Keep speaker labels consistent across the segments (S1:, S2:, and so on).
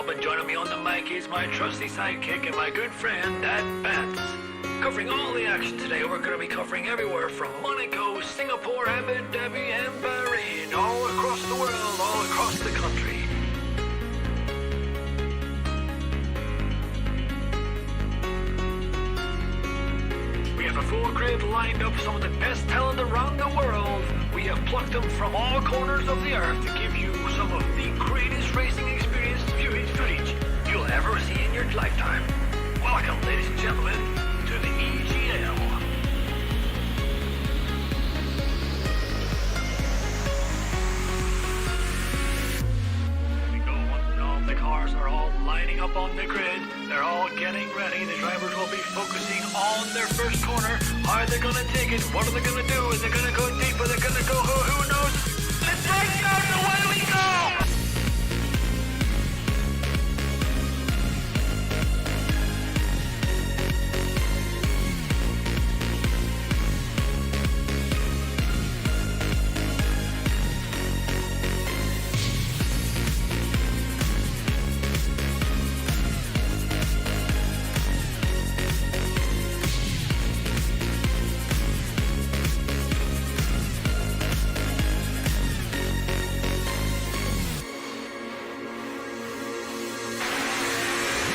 S1: Bob, and joining me on the mic is my trusty sidekick and my good friend, Dad Bats. Covering all the action today, we're going to be covering everywhere from Monaco, Singapore, Abu Dhabi, and Bahrain, all across the world, all across the country. We have a full grid lined up, some of the best talent around the world. We have plucked them from all corners of the earth to give you some of the greatest racing experience footage you'll ever see in your lifetime. Welcome, ladies and gentlemen, to the EGL. There we go. All the cars are all lining up on the grid. They're all getting ready. The drivers will be focusing on their first corner. How are they going to take it? What are they going to do? Is they going to go deep? Are they going to go? Who knows? Let's take out and away we go!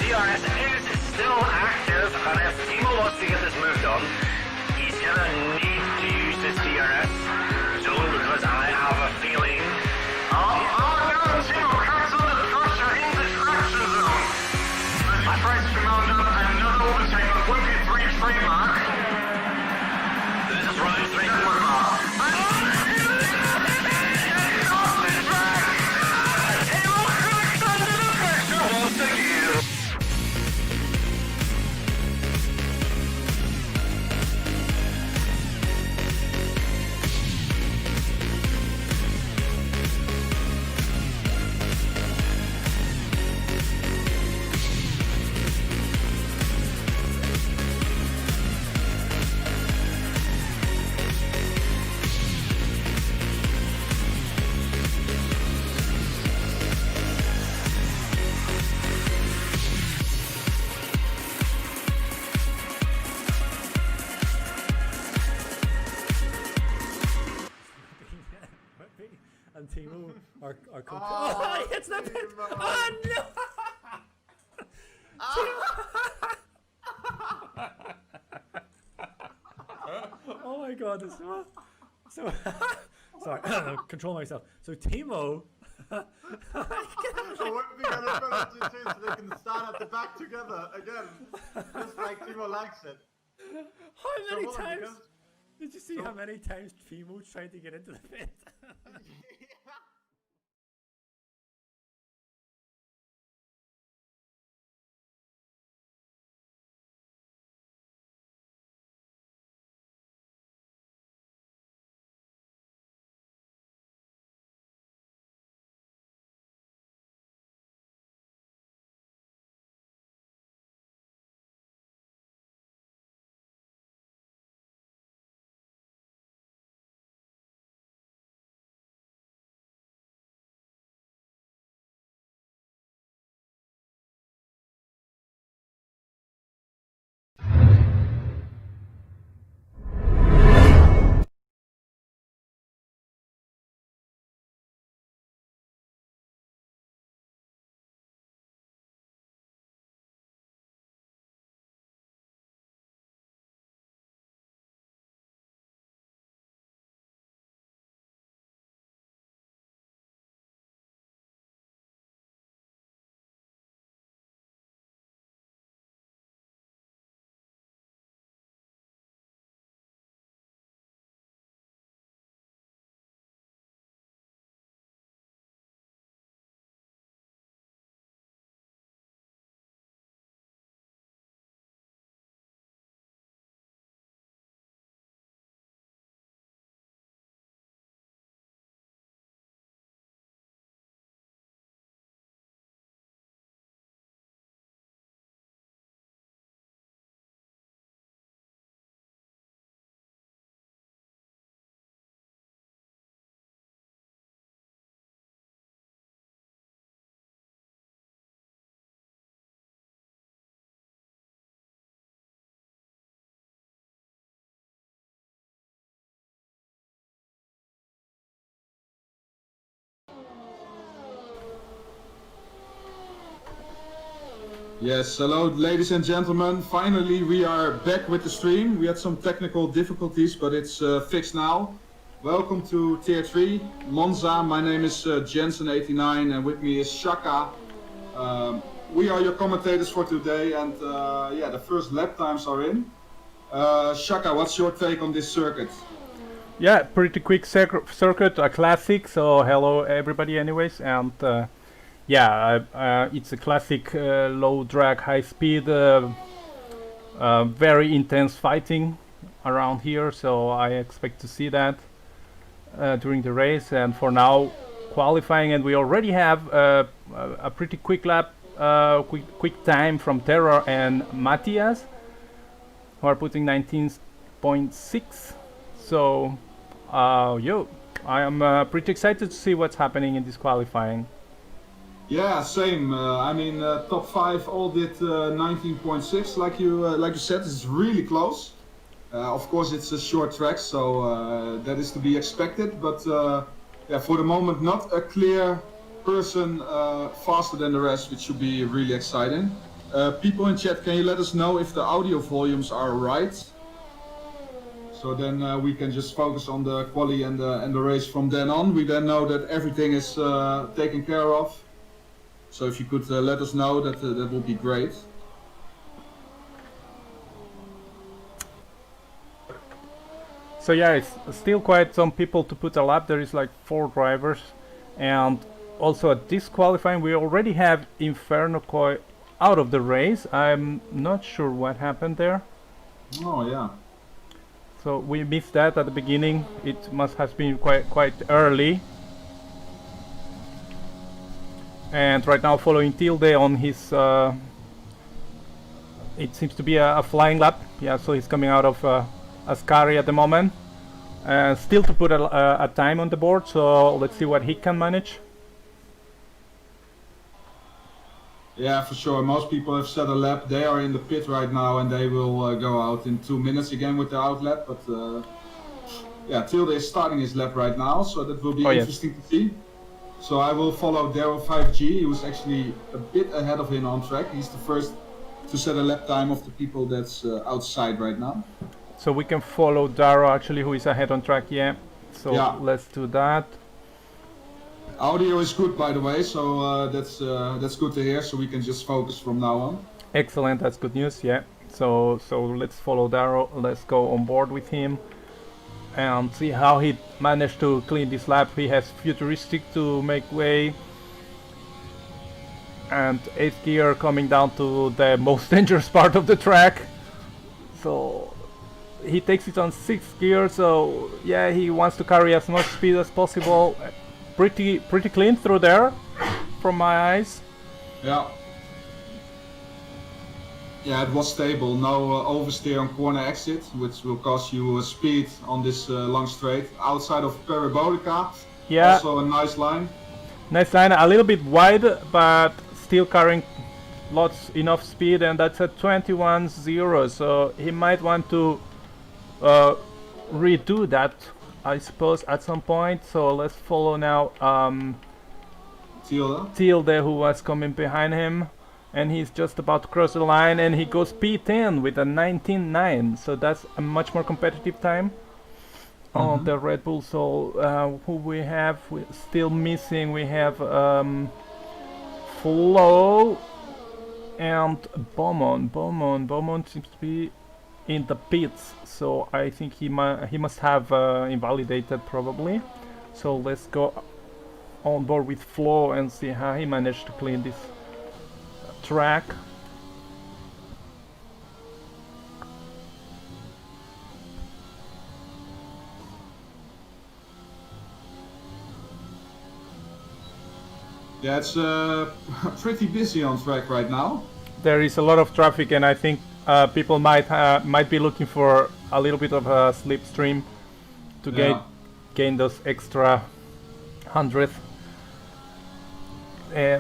S1: DRS is still active, and if Timo wants to get this moved on, he's gonna need to use this DRS zone because I have a feeling. Oh no, Timo, cancel the first, you're in distraction zone. I tried to mount up another overtake on 23 trademark. This is round 3 quarter.
S2: And Timo are oh, it's not pit. Oh no! Oh my god, this so sorry, control myself. So Timo
S3: I wouldn't be gonna finish it too, so they can stand at the back together again, just like Timo likes it.
S2: How many times? Did you see how many times Timo tried to get into the pit?
S3: Yes, hello ladies and gentlemen. Finally we are back with the stream. We had some technical difficulties, but it's fixed now. Welcome to Tier 3, Monza. My name is Jensen89 and with me is Shaka. We are your commentators for today and yeah, the first lap times are in. Shaka, what's your take on this circuit?
S4: Yeah, pretty quick circuit, a classic, so hello everybody anyways, and yeah, it's a classic low drag, high speed, very intense fighting around here, so I expect to see that during the race. And for now, qualifying, and we already have a pretty quick lap, quick time from Terror and Matthias, who are putting 19.6. So yo, I am pretty excited to see what's happening in this qualifying.
S3: Yeah, same. I mean, top 5 all did 19.6, like you said. It's really close. Of course, it's a short track, so that is to be expected. But yeah, for the moment, not a clear person faster than the rest, which should be really exciting. People in chat, can you let us know if the audio volumes are right? So then we can just focus on the quali and the race from then on. We then know that everything is taken care of. So if you could let us know, that would be great.
S4: So yeah, it's still quite some people to put a lap. There is like 4 drivers, and also at this qualifying we already have Inferno Koi out of the race. I'm not sure what happened there.
S3: Oh yeah.
S4: So we missed that at the beginning. It must have been quite early. And right now following Tilde on his it seems to be a flying lap. Yeah, so he's coming out of Ascari at the moment. Still to put a time on the board, so let's see what he can manage.
S3: Yeah, for sure. Most people have set a lap. They are in the pit right now and they will go out in 2 minutes again with the outlap. But yeah, Tilde is starting his lap right now, so that will be interesting to see. So I will follow Daryl 5G. He was actually a bit ahead of him on track. He's the first to set a lap time of the people that's outside right now.
S4: So we can follow Daro actually, who is ahead on track, yeah. So yeah, let's do that.
S3: Audio is good, by the way, so that's good to hear. So we can just focus from now on.
S4: Excellent, that's good news, yeah. So let's follow Daro. Let's go on board with him and see how he managed to clean this lap. He has Futuristic to make way, and 8th gear coming down to the most dangerous part of the track. So he takes it on 6th gear, so yeah, he wants to carry as much speed as possible. Pretty clean through there from my eyes.
S3: Yeah. Yeah, it was stable. No oversteer on corner exit, which will cost you speed on this long straight. Outside of Parabolica,
S4: yeah,
S3: also a nice line.
S4: Nice line, a little bit wide, but still carrying enough speed, and that's at 21.0. So he might want to redo that, I suppose, at some point. So let's follow now Tilde, who was coming behind him. And he's just about to cross the line, and he goes P10 with a 19.9, so that's a much more competitive time on the Red Bull. So who we have still missing, we have Flo and Beaumont. Beaumont seems to be in the pits, so I think he must have invalidated probably. So let's go on board with Flo and see how he managed to clean this track.
S3: Yeah, it's pretty busy on track right now.
S4: There is a lot of traffic, and I think people might be looking for a little bit of a slipstream to gain those extra 100th.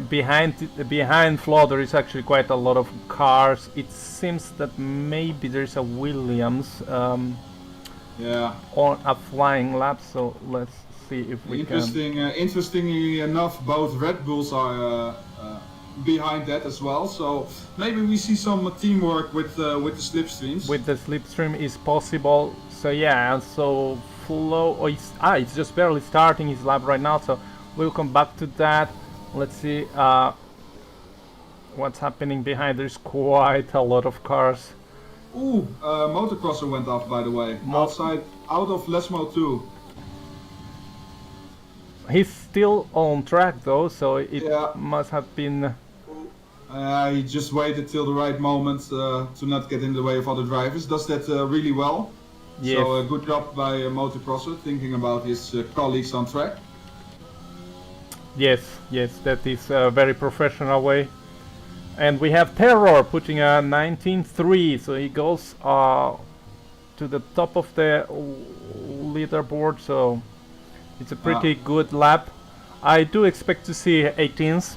S4: Behind Flo there is actually quite a lot of cars. It seems that maybe there's a Williams on a flying lap, so let's see if we can.
S3: Interestingly enough, both Red Bulls are behind that as well. So maybe we see some teamwork with the slipstreams.
S4: With the slipstream is possible. So yeah, and so Flo, oh, it's just barely starting his lap right now. So we'll come back to that. Let's see what's happening behind. There's quite a lot of cars.
S3: Ooh, motocrosser went off, by the way. Out of Lesmo 2.
S4: He's still on track though, so it must have been.
S3: He just waited till the right moment to not get in the way of other drivers. Does that really well.
S4: Yes.
S3: So good job by motocrosser, thinking about his colleagues on track.
S4: Yes, that is a very professional way. And we have Terror putting a 19.3, so he goes to the top of the leaderboard, so it's a pretty good lap. I do expect to see 18s.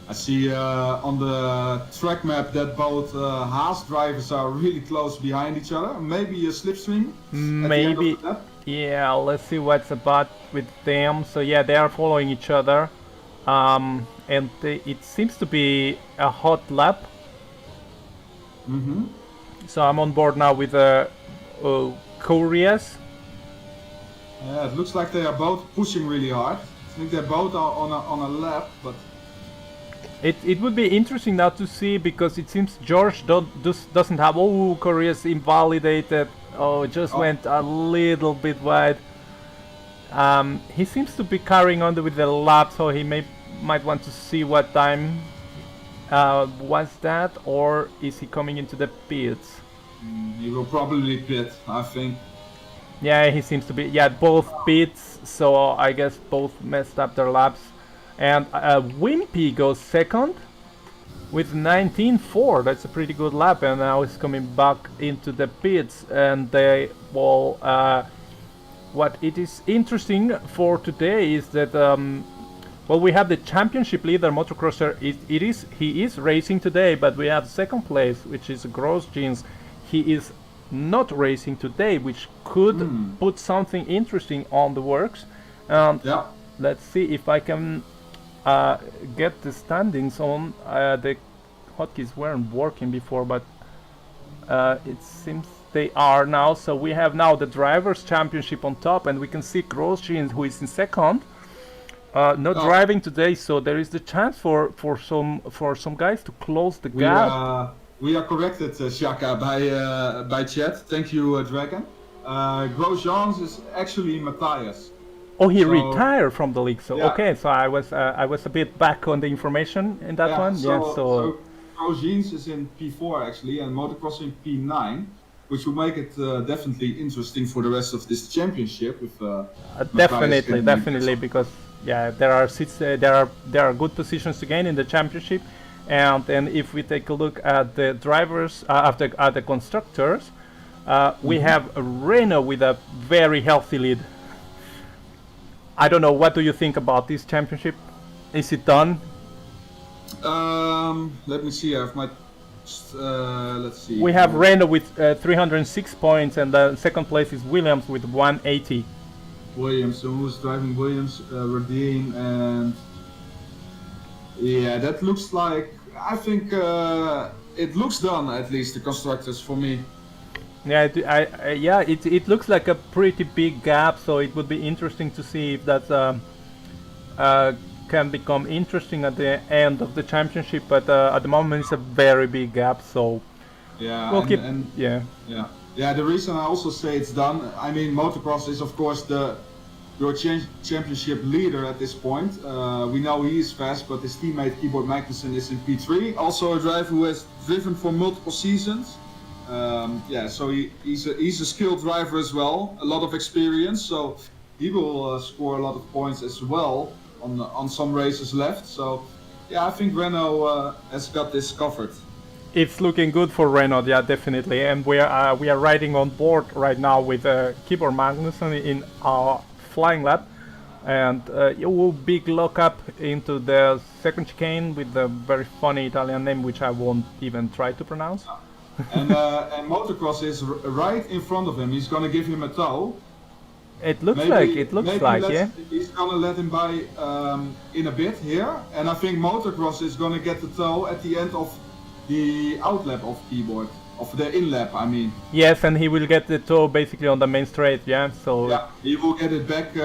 S3: I see on the track map that both Haas drivers are really close behind each other. Maybe a slipstream.
S4: Maybe. Yeah, let's see what's about with them. So yeah, they are following each other. And it seems to be a hot lap. So I'm on board now with Curious.
S3: Yeah, it looks like they are both pushing really hard. I think they're both on a lap, but
S4: it would be interesting now to see, because it seems George doesn't have. Oh, Curious invalidated. Oh, just went a little bit wide. He seems to be carrying on with the lap, so he might want to see what time was that, or is he coming into the pits?
S3: He will probably pit, I think.
S4: Yeah, he seems to be. Yeah, both pits, so I guess both messed up their laps. And Wimpy goes second with 19.4. That's a pretty good lap, and now he's coming back into the pits, and they will. What it is interesting for today is that well, we have the championship leader motocrosser. He is racing today, but we have second place, which is Gross Jeans. He is not racing today, which could put something interesting on the works. Let's see if I can get the standings on. The hotkeys weren't working before, but it seems they are now. So we have now the drivers' championship on top, and we can see Gross Jeans, who is in second. Not driving today, so there is the chance for some guys to close the gap.
S3: We are corrected, Shaka, by chat. Thank you, Dragon. Grosjean is actually Matthias.
S4: Oh, he retired from the league. So okay, so I was a bit back on the information in that one.
S3: So Grosjean is in P4 actually, and Motocross in P9, which will make it definitely interesting for the rest of this championship.
S4: Definitely, because there are seats, there are good positions to gain in the championship. And then if we take a look at the drivers, at the constructors, we have Renault with a very healthy lead. I don't know, what do you think about this championship? Is it done?
S3: Let me see. I have my. Let's see.
S4: We have Renault with 306 points, and the second place is Williams with 180.
S3: Williams. So who's driving Williams? Radine and. Yeah, that looks like. I think it looks done, at least the constructors, for me.
S4: Yeah, it looks like a pretty big gap, so it would be interesting to see if that can become interesting at the end of the championship. But at the moment, it's a very big gap, so we'll keep.
S3: The reason I also say it's done. I mean, motocross is of course your championship leader at this point. We know he is fast, but his teammate Keyboard Magnussen is in P3. Also a driver who has driven for multiple seasons. So he's a skilled driver as well, a lot of experience. So he will score a lot of points as well on some races left. So I think Renault has got this covered.
S4: It's looking good for Renault, yeah, definitely. And we are riding on board right now with Keyboard Magnussen in our flying lap, and it will big lock up into the second chicane with the very funny Italian name, which I won't even try to pronounce.
S3: And Motocross is right in front of him. He's gonna give him a tow.
S4: It looks
S3: Maybe-
S4: like, it looks
S3: maybe
S4: like,
S3: let's-
S4: yeah.
S3: He's gonna let him by in a bit here, and I think Motocross is gonna get the tow at the end of the out lap of keyboard, of the in lap. I mean,
S4: Yes, and he will get the toe basically on the main straight, yeah. So
S3: yeah, he will get it back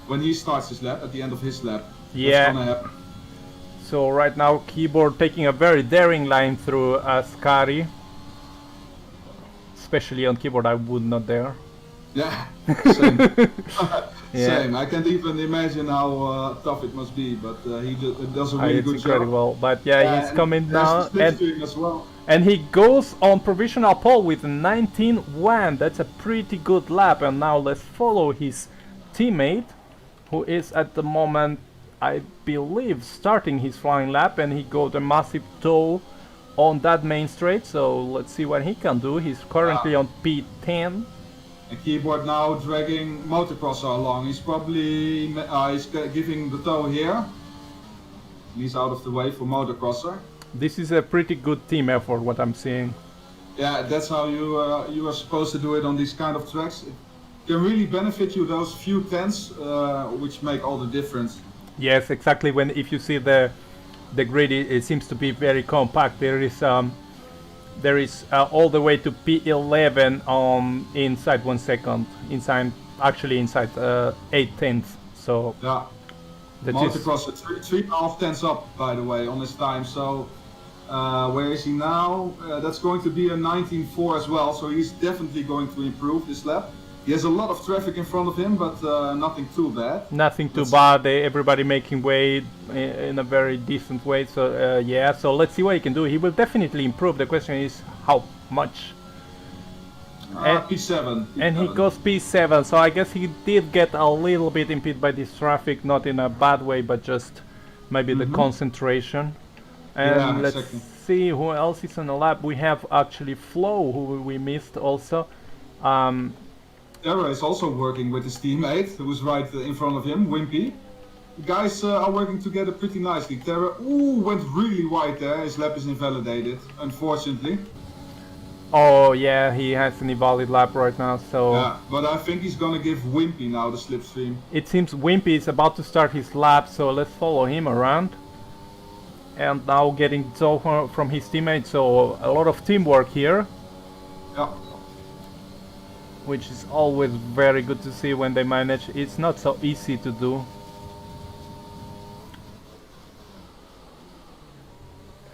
S3: when he starts his lap at the end of his lap.
S4: Yeah.
S3: That's gonna happen.
S4: So right now keyboard taking a very daring line through Scary. Especially on keyboard, I would not dare.
S3: Yeah, same.
S4: Yeah.
S3: Same. I can't even imagine how tough it must be, but he does a really
S4: It's
S3: good job.
S4: incredible. But yeah, he's
S3: And
S4: coming
S3: there's
S4: now,
S3: the slipstream as well.
S4: and he goes on provisional pole with 19-1. That's a pretty good lap. And now let's follow his teammate, who is at the moment, I believe, starting his flying lap, and he got a massive tow on that main straight. So let's see what he can do. He's currently on P10.
S3: And keyboard now dragging Motocrosser along. He's probably giving the tow here. He's out of the way for Motocrosser.
S4: This is a pretty good team effort, what I'm seeing.
S3: Yeah, that's how you are supposed to do it on these kind of tracks. It can really benefit you those few tenths, which make all the difference.
S4: Yes, exactly. When if you see the grid, it seems to be very compact. There is all the way to P11 inside 1 second. Inside 8/10. So
S3: Yeah.
S4: that is
S3: Motocrosser 3.5 tenths up, by the way, on his time. So where is he now? That's going to be a 19.4 as well. So he's definitely going to improve this lap. He has a lot of traffic in front of him, but nothing too bad.
S4: nothing too bad. Everybody making way in a very decent way. So yeah. So let's see what he can do. He will definitely improve. The question is how much.
S3: P7.
S4: And he goes P7, so I guess he did get a little bit impeded by this traffic, not in a bad way, but just maybe the concentration. And
S3: Yeah,
S4: let's
S3: exactly.
S4: see who else is on the lap. We have actually Flo, who we missed also.
S3: Tara is also working with his teammate, who's right in front of him, Wimpy. The guys are working together pretty nicely. Tara, went really wide there. His lap is invalidated, unfortunately.
S4: Oh yeah, he has an invalid lap right now, so
S3: Yeah, but I think he's gonna give Wimpy now the slipstream.
S4: it seems Wimpy is about to start his lap, so let's follow him around. And now getting tow from his teammate, so a lot of teamwork here,
S3: Yeah.
S4: which is always very good to see when they manage. It's not so easy to do.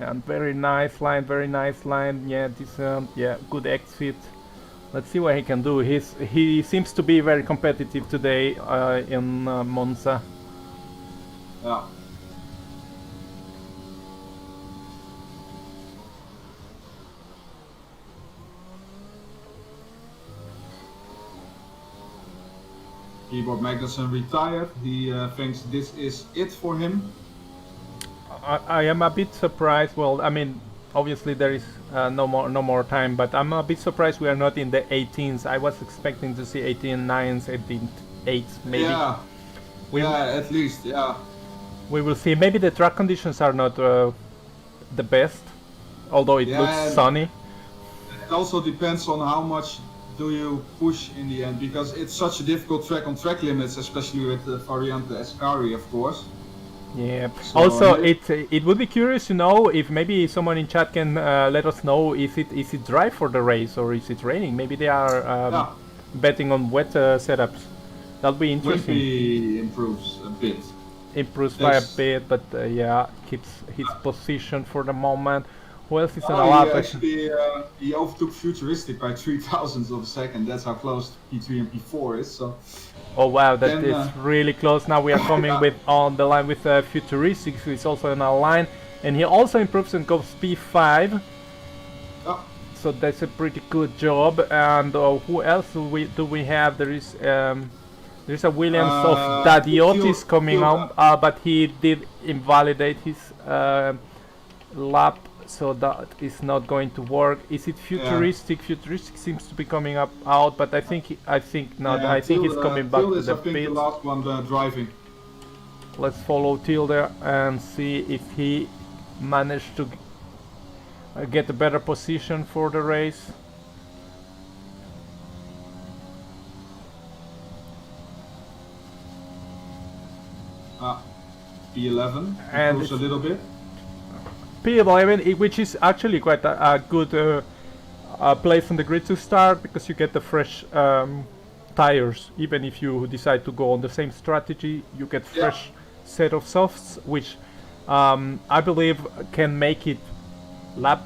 S4: And very nice line. Yeah, this yeah, good exit. Let's see what he can do. He seems to be very competitive today in Monza.
S3: Yeah. Keyboard Magnussen retired. He thinks this is it for him.
S4: I am a bit surprised. Well, I mean, obviously there is no more time, but I'm a bit surprised we are not in the 18s. I was expecting to see 18.9s, 18.8s, maybe.
S3: Yeah. Yeah, at least, yeah.
S4: We will see. Maybe the track conditions are not the best, although it
S3: Yeah,
S4: looks
S3: and
S4: sunny.
S3: It also depends on how much do you push in the end, because it's such a difficult track on track limits, especially with the Variante Escari, of course.
S4: Yeah.
S3: So,
S4: Also, it would be curious to know if maybe someone in chat can let us know is it dry for the race or is it raining? Maybe they are
S3: Yeah.
S4: betting on wet setups. That'll be interesting.
S3: Wimpy improves a bit.
S4: Improves by a
S3: Yes.
S4: bit, but yeah, keeps his position for the moment. Who else is on the
S3: Oh,
S4: lap?
S3: he actually he overtook Futuristic by 0.003 of a second. That's how close P3 and P4 is. So
S4: Oh wow, that
S3: Then,
S4: is really close. Now we are coming with on the line with Futuristic, who is also in our line, and he also improves and goes P5.
S3: yeah.
S4: So that's a pretty good job. And who else do we have? There's a Williams of Dadiotis coming on, but he did invalidate his lap, so that is not going to work. Is it Futuristic? Yeah. Futuristic seems to be coming out, but I think not.
S3: Yeah,
S4: I think he's coming back to
S3: is,
S4: the
S3: I think,
S4: pit.
S3: the last one driving.
S4: Let's follow Tilde and see if he managed to get a better position for the race.
S3: P11
S4: And
S3: improves a little bit.
S4: P11, which is actually quite a good place on the grid to start, because you get the fresh tires. Even if you decide to go on the same strategy, you get fresh set of softs, which I believe can make it lap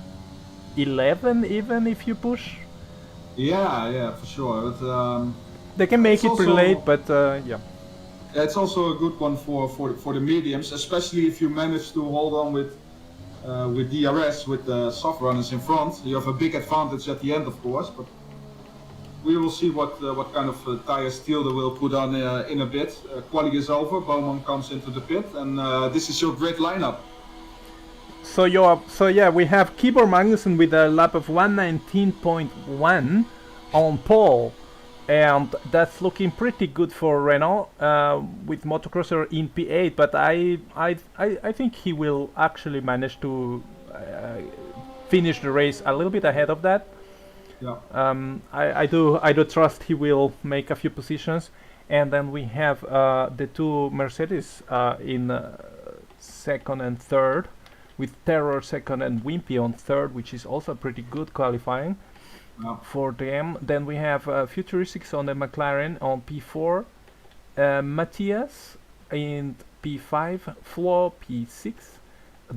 S4: 11 even if you push.
S3: Yeah, for sure. But,
S4: they can make
S3: it's
S4: it pretty
S3: also-
S4: late, but yeah.
S3: it's also a good one for the mediums, especially if you manage to hold on with DRS, with the soft runners in front. You have a big advantage at the end, of course, but we will see what kind of tire steel they will put on in a bit. Quali is over, Bowman comes into the pit, and this is your grid lineup.
S4: So we have Keyboard Magnussen with a lap of 119.1 on pole, and that's looking pretty good for Renault with Motocrosser in P8. But I think he will actually manage to finish the race a little bit ahead of that.
S3: Yeah.
S4: I do trust he will make a few positions, and then we have the two Mercedes in second and third, with Terror second and Wimpy on third, which is also pretty good qualifying for them. Then we have Futuristics on the McLaren on P4, Matthias in P5, Flo P6,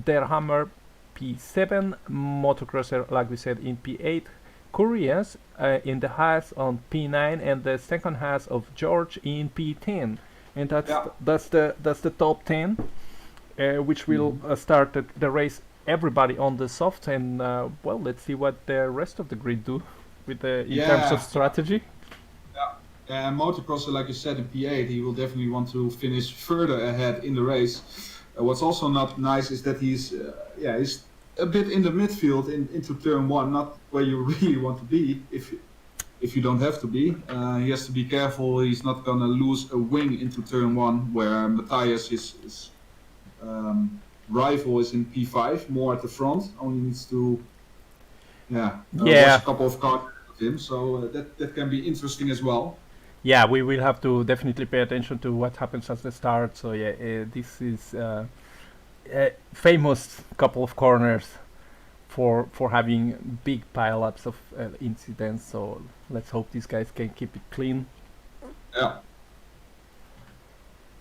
S4: Der Hammer P7, Motocrosser, like we said, in P8, Koreas in the Haas on P9, and the second Haas of George in P10, and that's the top 10, which will start the race. Everybody on the soft, and well, let's see what the rest of the grid do with the in terms of strategy.
S3: Yeah, and Motocrosser, like you said, in P8, he will definitely want to finish further ahead in the race. What's also not nice is that he's a bit in the midfield into turn 1, not where you really want to be if you don't have to be. He has to be careful. He's not gonna lose a wing into turn 1, where Matthias his rival is in P5, more at the front. Only needs to watch a couple of cars with him, so that can be interesting as well.
S4: Yeah, we will have to definitely pay attention to what happens at the start. So yeah, this is a famous couple of corners for having big pile-ups of incidents. So let's hope these guys can keep it clean.
S3: Yeah.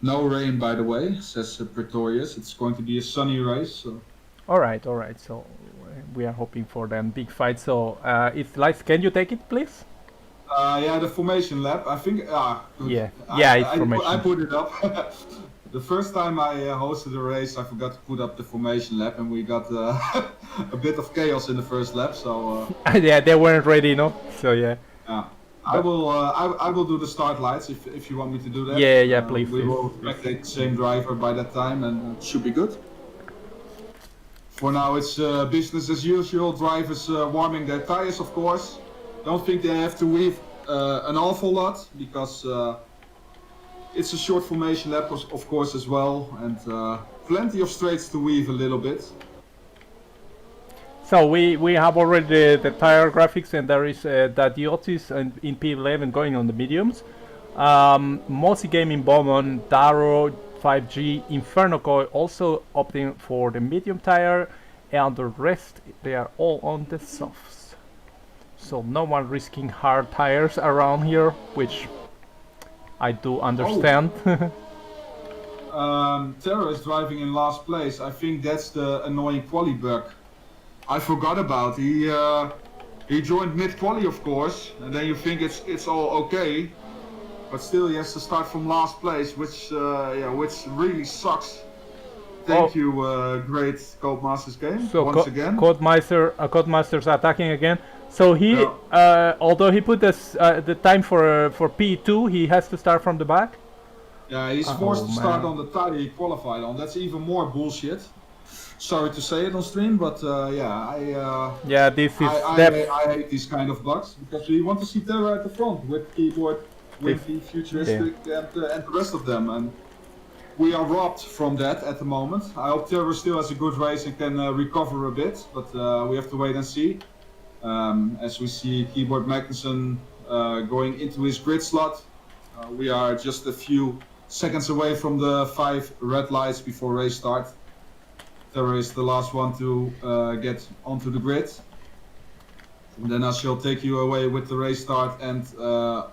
S3: No rain, by the way, says Pretorius. It's going to be a sunny race. So.
S4: All right. So we are hoping for them big fight. So it's like, can you take it, please?
S3: The formation lap. I think. Good.
S4: It's formation.
S3: I put it up. The first time I hosted a race, I forgot to put up the formation lap, and we got a bit of chaos in the first lap. So.
S4: Yeah, they weren't ready, no. So yeah.
S3: Yeah. I will do the start lights if you want me to do that.
S4: Yeah, please.
S3: We will spectate the same driver by that time, and it should be good. For now, it's business as usual. Drivers warming their tires, of course. Don't think they have to weave an awful lot, because it's a short formation lap, of course, as well, and plenty of straights to weave a little bit.
S4: So we have already the tire graphics, and there is that Diotis in P11 going on the mediums. Mossy Gaming Bowman, Daro, 5G, Inferno Koi also opting for the medium tire, and the rest, they are all on the softs. So no one risking hard tires around here, which I do understand.
S3: Terra is driving in last place. I think that's the annoying quali bug I forgot about. He joined mid-quali, of course, and then you think it's all okay, but still he has to start from last place, which really sucks. Thank you, great Codemasters game.
S4: So
S3: once again.
S4: Codemasters attacking again. So he, although he put the time for P2, he has to start from the back.
S3: Yeah, he's forced to start on the tire he qualified on. That's even more bullshit. Sorry to say it on stream, but I hate these kind of bugs, because we want to see Terra at the front with Keyboard, Wimpy, Futuristic, and the rest of them, and we are robbed from that at the moment. I hope Terra still has a good race and can recover a bit, but we have to wait and see. As we see Keyboard Magnussen going into his grid slot, we are just a few seconds away from the 5 red lights before race start. Terra is the last one to get onto the grid. And then I shall take you away with the race start and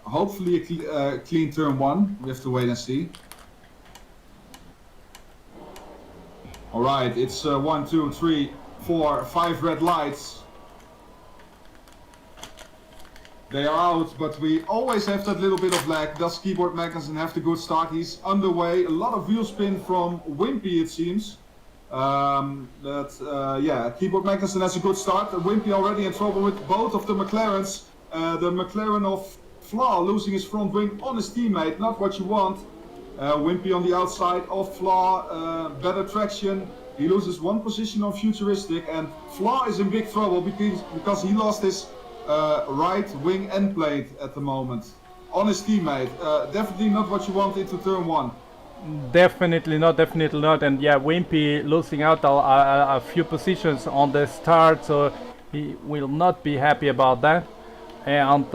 S3: hopefully a clean turn 1. We have to wait and see. Alright, it's 1, 2, 3, 4, 5 red lights. They are out, but we always have that little bit of lag. Does Keyboard Magnussen have the good start? He's underway. A lot of wheel spin from Wimpy, it seems. Yeah, Keyboard Magnussen has a good start. Wimpy already in trouble with both of the McLarens. The McLaren of Flaw losing his front wing on his teammate, not what you want. Wimpy on the outside of Flaw, better traction. He loses 1 position on Futuristic, and Flaw is in big trouble because he lost his right wing end plate at the moment on his teammate. Definitely not what you want into turn 1.
S4: Definitely not, and yeah, Wimpy losing out a few positions on the start, so he will not be happy about that. And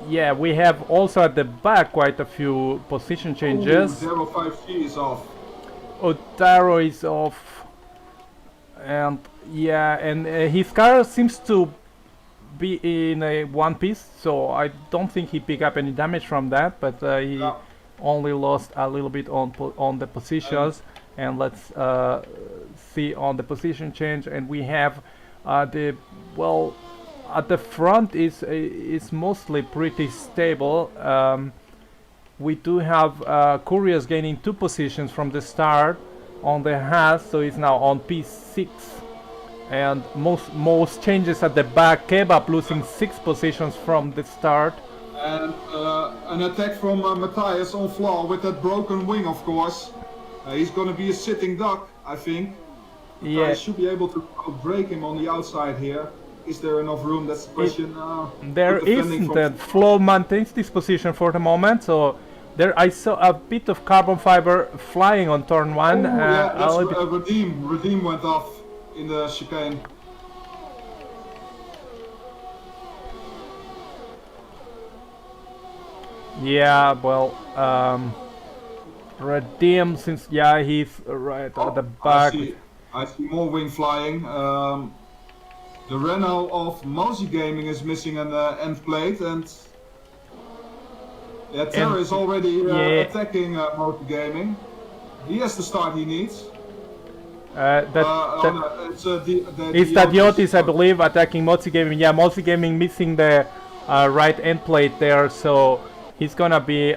S4: yeah, we have also at the back quite a few position changes.
S3: 05G is off.
S4: Otaro is off, and yeah, and his car seems to be in a one piece, so I don't think he picked up any damage from that, but he only lost a little bit on the positions. And let's see on the position change, and we have the, well, at the front is mostly pretty stable. We do have Curious gaining 2 positions from the start on the Haas, so he's now on P6. And most changes at the back. Kebab losing 6 positions from the start.
S3: And an attack from Matthias on Flaw with that broken wing, of course. He's going to be a sitting duck, I think.
S4: Yeah.
S3: I should be able to break him on the outside here. Is there enough room? That's the question.
S4: There isn't. And Flaw maintains this position for the moment, so there I saw a bit of carbon fiber flying on turn 1.
S3: Yeah, that's Redeem. Redeem went off in the chicane.
S4: Yeah, well, Redeem, since he's right at the back.
S3: I see more wing flying. The Renault of Mozy Gaming is missing an end plate, and Terra is already attacking Mozy Gaming. He has the start he needs.
S4: It's Tadiotis, I believe, attacking Mozy Gaming. Yeah, Mozy Gaming missing the right end plate there, so he's gonna be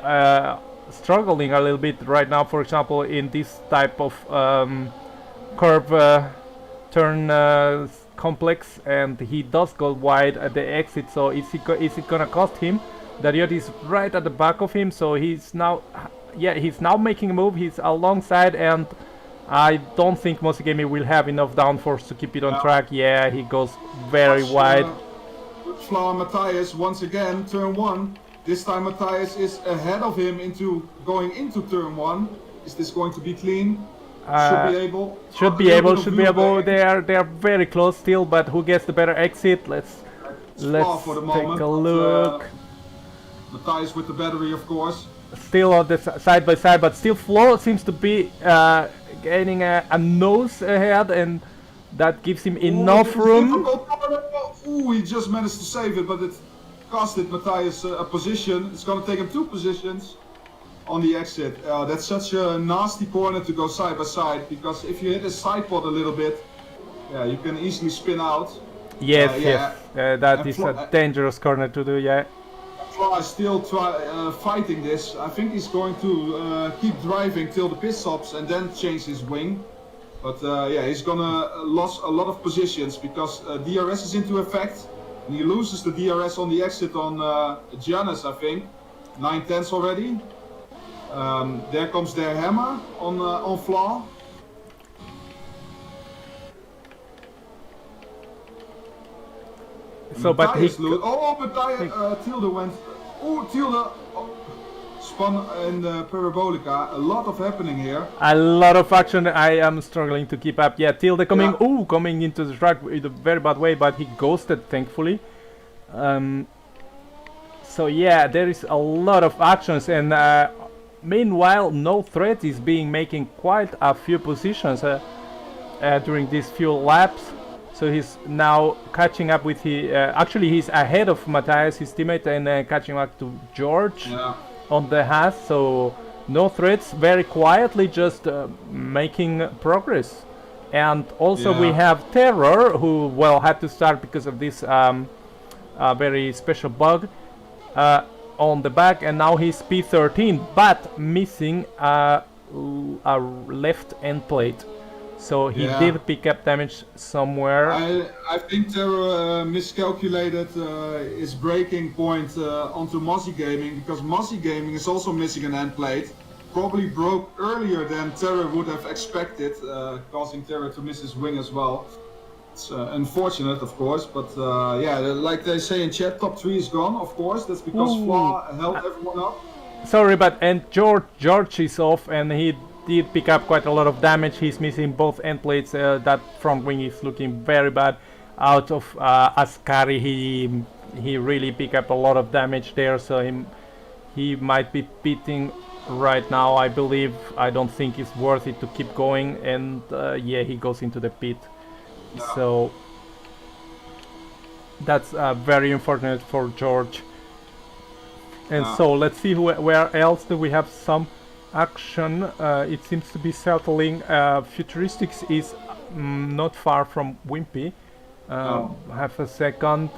S4: struggling a little bit right now. For example, in this type of curve turn complex, and he does go wide at the exit. So is it gonna cost him? Dariot is right at the back of him, so he's now making a move. He's alongside, and I don't think Mozy Gaming will have enough downforce to keep it on track. Yeah, he goes very wide.
S3: Flaw and Matthias once again, turn 1. This time Matthias is ahead of him going into turn 1. Is this going to be clean? Should be able. They are very close still, but who gets the better exit? Let's take a look. Matthias with the battery, of course.
S4: Still on the side by side, but still Flo seems to be gaining a nose ahead, and that gives him enough room.
S3: He just managed to save it, but it costed Matthias a position. It's going to take him 2 positions on the exit. That's such a nasty corner to go side by side, because if you hit a side pod a little bit, you can easily spin out.
S4: Yes, that is a dangerous corner to do. Yeah.
S3: Flaw is still fighting this. I think he's going to keep driving till the pit stops and then change his wing. But he's gonna lose a lot of positions because DRS is into effect. And he loses the DRS on the exit on Giannis, I think. 9/10 already. There comes their hammer on Flaw.
S4: So, but he...
S3: Tilde went... Tilde spun in the Parabolica. A lot of happening here.
S4: A lot of action. I am struggling to keep up. Yeah, Tilde coming... coming into the track in a very bad way, but he ghosted, thankfully. So yeah, there is a lot of actions, and meanwhile, No Threat is making quite a few positions during these few laps. So he's now catching up with actually he's ahead of Matthias, his teammate, and catching up to George on the Haas. So No Threats very quietly just making progress. And also we have Terror, who had to start because of this very special bug on the back, and now he's P13, but missing a left end plate. So he did pick up damage somewhere.
S3: I think Terror miscalculated his braking point onto Mozzie Gaming, because Mozzie Gaming is also missing an end plate. Probably broke earlier than Terror would have expected, causing Terror to miss his wing as well. It's unfortunate, of course, but yeah, like they say in chat, top 3 is gone, of course. That's because Flaw held everyone up.
S4: Sorry, but George is off, and he did pick up quite a lot of damage. He's missing both end plates. That front wing is looking very bad. Out of Ascari, he really picked up a lot of damage there, so he might be pitting right now, I believe. I don't think it's worth it to keep going, and yeah, he goes into the pit. So that's very unfortunate for George. And so let's see where else do we have some action. It seems to be settling. Futuristics is not far from Wimpy. Half a second.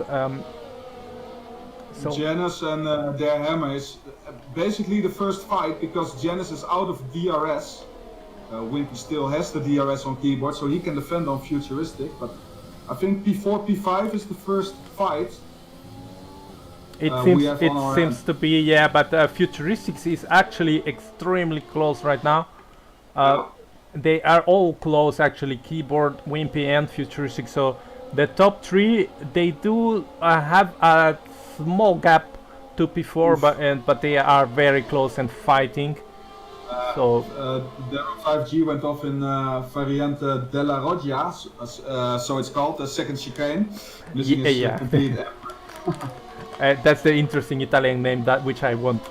S4: So
S3: Janus and their hammer is basically the first fight, because Janus is out of DRS. Wimpy still has the DRS on keyboard, so he can defend on Futuristic, but I think P4, P5 is the first fight.
S4: It seems to be, yeah, but Futuristics is actually extremely close right now. They are all close, actually, keyboard, Wimpy and Futuristic, so the top 3, they do have a small gap to P4, but they are very close and fighting. So
S3: the 5G went off in Variante della Roggia, so it's called the second chicane.
S4: That's the interesting Italian name which I won't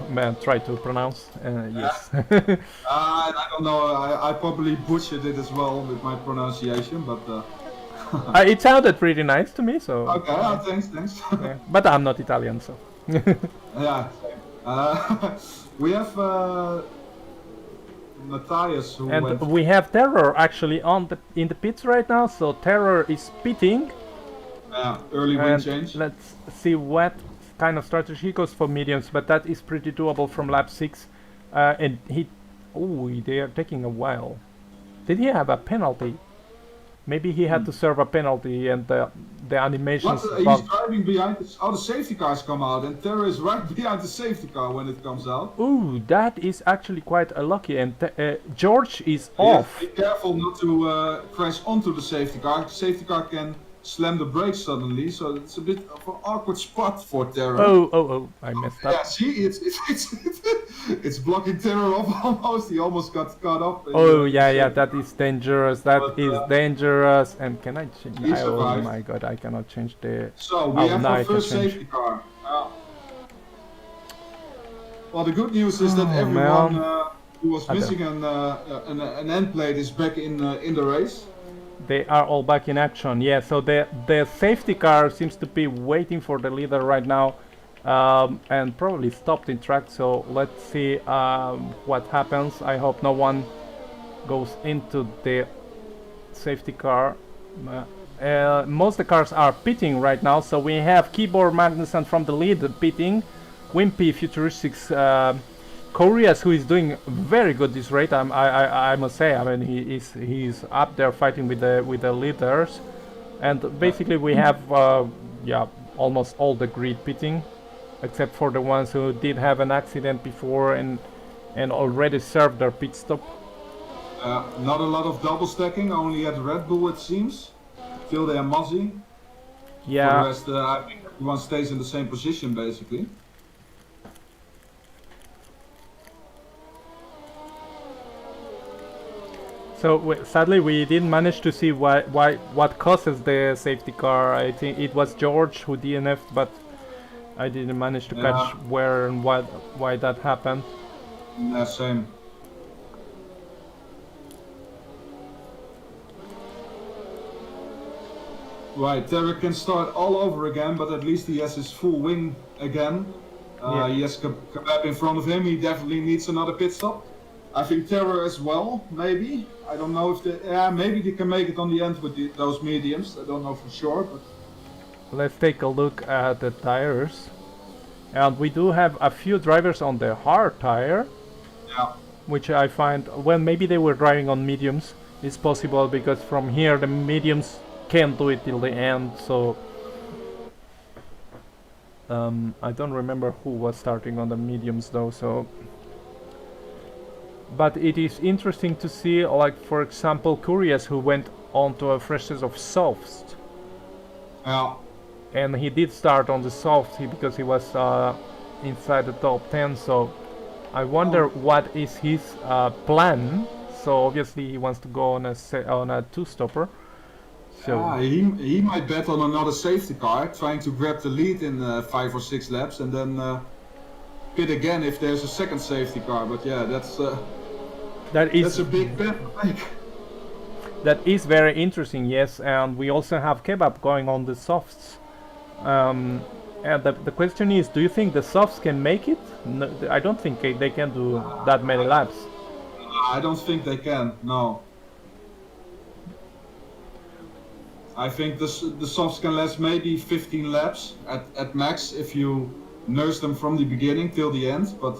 S4: try to pronounce. Yes.
S3: I don't know. I probably butchered it as well with my pronunciation, but
S4: it sounded pretty nice to me. So
S3: okay, thanks.
S4: Yeah, but I'm not Italian, so.
S3: Yeah. We have Matthias,
S4: and we have Terror actually in the pits right now. So Terror is pitting.
S3: Early wing change.
S4: Let's see what kind of strategy he goes for mediums, but that is pretty doable from lap 6. And they are taking a while. Did he have a penalty? Maybe he had to serve a penalty, and the animations.
S3: He's driving behind. The safety cars come out, and Terror is right behind the safety car when it comes out.
S4: Ooh, that is actually quite unlucky, and George is off.
S3: Be careful not to crash onto the safety car. The safety car can slam the brakes suddenly, so it's a bit of an awkward spot for Terror.
S4: Oh, I messed up.
S3: Yeah, see, it's blocking Terror off almost. He almost got caught up.
S4: Oh yeah, that is dangerous. That is dangerous. And can I change? Oh my god, I cannot change the.
S3: So we have our first safety car. Well, the good news is that everyone who was missing an end plate is back in the race.
S4: They are all back in action, yeah, so the safety car seems to be waiting for the leader right now, and probably stopped in track, so let's see what happens. I hope no one goes into the safety car. Most of the cars are pitting right now, so we have Keyboard Magnussen from the lead pitting, Wimpy, Futuristics, Koreas, who is doing very good this rate. I must say. I mean, he's up there fighting with the leaders, and basically we have almost all the grid pitting, except for the ones who did have an accident before and already served their pit stop.
S3: Not a lot of double stacking. Only at Red Bull it seems. Tilde and Mozzie.
S4: Yeah.
S3: For the rest, I think everyone stays in the same position basically.
S4: So sadly we didn't manage to see what causes the safety car. I think it was George who DNF'd, but I didn't manage to catch where and why that happened.
S3: Yeah, same. Right, Terry can start all over again, but at least he has his full wing again.
S4: Yeah.
S3: He has Kebab in front of him. He definitely needs another pit stop. I think Terror as well, maybe. I don't know if they... Yeah, maybe they can make it on the end with those mediums. I don't know for sure, but...
S4: Let's take a look at the tires. And we do have a few drivers on the hard tire.
S3: Yeah.
S4: Which I find... Well, maybe they were driving on mediums. It's possible because from here the mediums can't do it till the end, so... I don't remember who was starting on the mediums though, so... But it is interesting to see, like, for example, Curious, who went on to a fresh set of softs.
S3: Yeah.
S4: And he did start on the softs because he was inside the top 10, so I wonder what is his plan. So obviously he wants to go on a two-stopper. So
S3: he might bet on another safety car, trying to grab the lead in 5 or 6 laps, and then pit again if there's a second safety car. But yeah, that's a big bet to make.
S4: That is very interesting, yes. And we also have Kebab going on the softs. And the question is, do you think the softs can make it? No, I don't think they can do that many laps.
S3: I don't think they can, no. I think the softs can last maybe 15 laps at max if you nurse them from the beginning till the end,
S4: but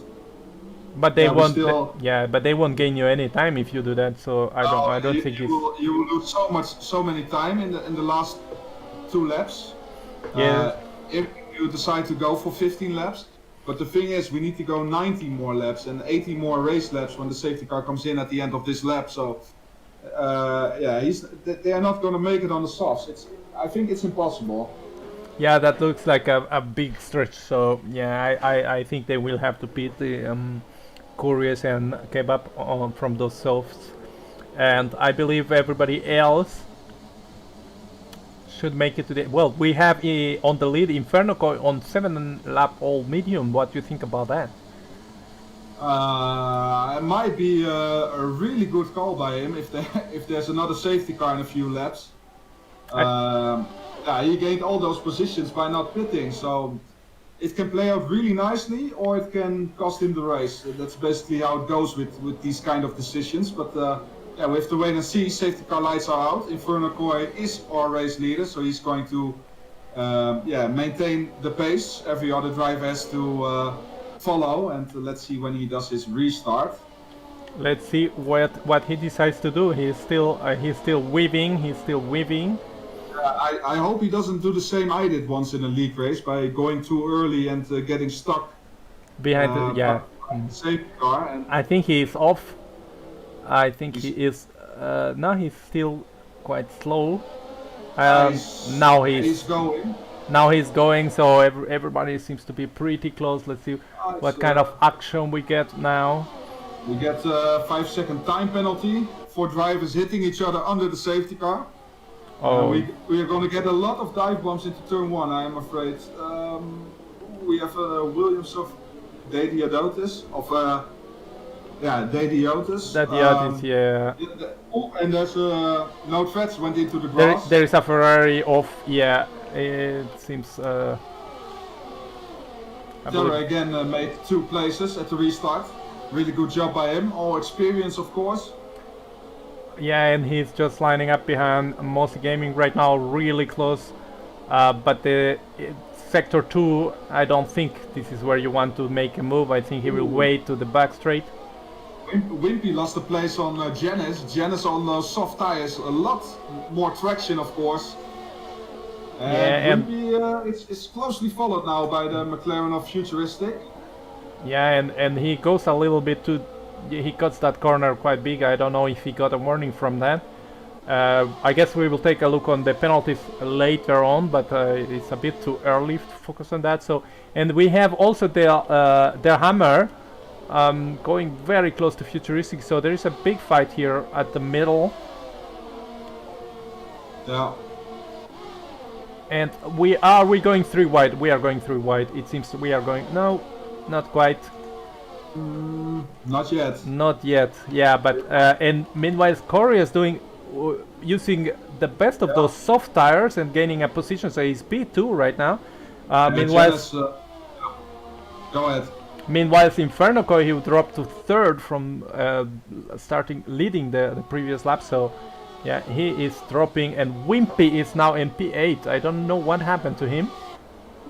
S4: they won't.
S3: Still,
S4: but they won't gain you any time if you do that. So I don't think
S3: you will lose so many time in the last 2 laps.
S4: Yeah.
S3: If you decide to go for 15 laps, but the thing is, we need to go 90 more laps and 80 more race laps when the safety car comes in at the end of this lap. So. Yeah, they are not going to make it on the softs. I think it's impossible.
S4: Yeah, that looks like a big stretch. So yeah, I think they will have to pit the Curious and Kebab from those softs, and I believe everybody else should make it to the... Well, we have on the lead Inferno on 7-lap all medium. What do you think about that?
S3: It might be a really good call by him if there's another safety car in a few laps. Yeah, he gained all those positions by not pitting, so it can play out really nicely, or it can cost him the race. That's basically how it goes with these kind of decisions. But yeah, we have to wait and see. Safety car lights are out. Inferno Koi is our race leader, so he's going to yeah, maintain the pace. Every other driver has to follow, and let's see when he does his restart.
S4: Let's see what he decides to do. He's still weaving.
S3: I hope he doesn't do the same I did once in a league race by going too early and getting stuck
S4: behind the
S3: safety car. And
S4: I think he is off. I think he is. Now he's still quite slow. Now he's
S3: going.
S4: Now he's going. So everybody seems to be pretty close. Let's see what kind of action we get now.
S3: We get a 5-second time penalty for drivers hitting each other under the safety car.
S4: Oh.
S3: We are going to get a lot of dive bombs into turn 1, I am afraid. We have Williams of Dediotis, Dediotis.
S4: Dediotis, yeah.
S3: And there's no threats went into the grass.
S4: There is a Ferrari off, yeah. It seems.
S3: Taylor again made 2 places at the restart. Really good job by him. All experience, of course.
S4: Yeah, and he's just lining up behind Mossy Gaming right now, really close. But the sector 2, I don't think this is where you want to make a move. I think he will wait to the back straight.
S3: Wimpy lost the place on Janice. Janice on those soft tires, a lot more traction, of course. And Wimpy is closely followed now by the McLaren of Futuristic.
S4: Yeah, and he goes a little bit too... He cuts that corner quite big. I don't know if he got a warning from that. I guess we will take a look on the penalties later on, but it's a bit too early to focus on that. So, and we have also the Hammer going very close to Futuristic. So there is a big fight here at the middle.
S3: Yeah.
S4: And we are going 3 wide. We are going 3 wide. It seems we are going... No, not quite.
S3: Not yet.
S4: Not yet, yeah, but and meanwhile Corey is doing using the best of those soft tires and gaining a position, so he's P2 right now. Meanwhile,
S3: Janice, go ahead.
S4: meanwhile Inferno he would drop to third from leading the previous lap, so yeah, he is dropping, and Wimpy is now in P8. I don't know what happened to him.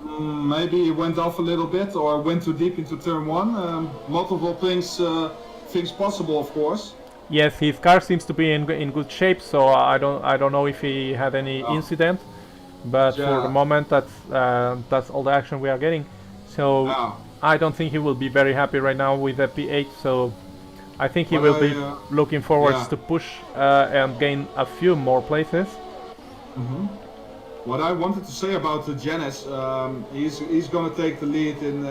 S3: Maybe he went off a little bit or went too deep into turn 1. Multiple things possible, of course.
S4: Yes, his car seems to be in good shape, so I don't know if he had any incident, but for the moment that's all the action we are getting. So I don't think he will be very happy right now with the P8. So I think he will be looking forward to push and gain a few more places.
S3: What I wanted to say about Janice, he's going to take the lead in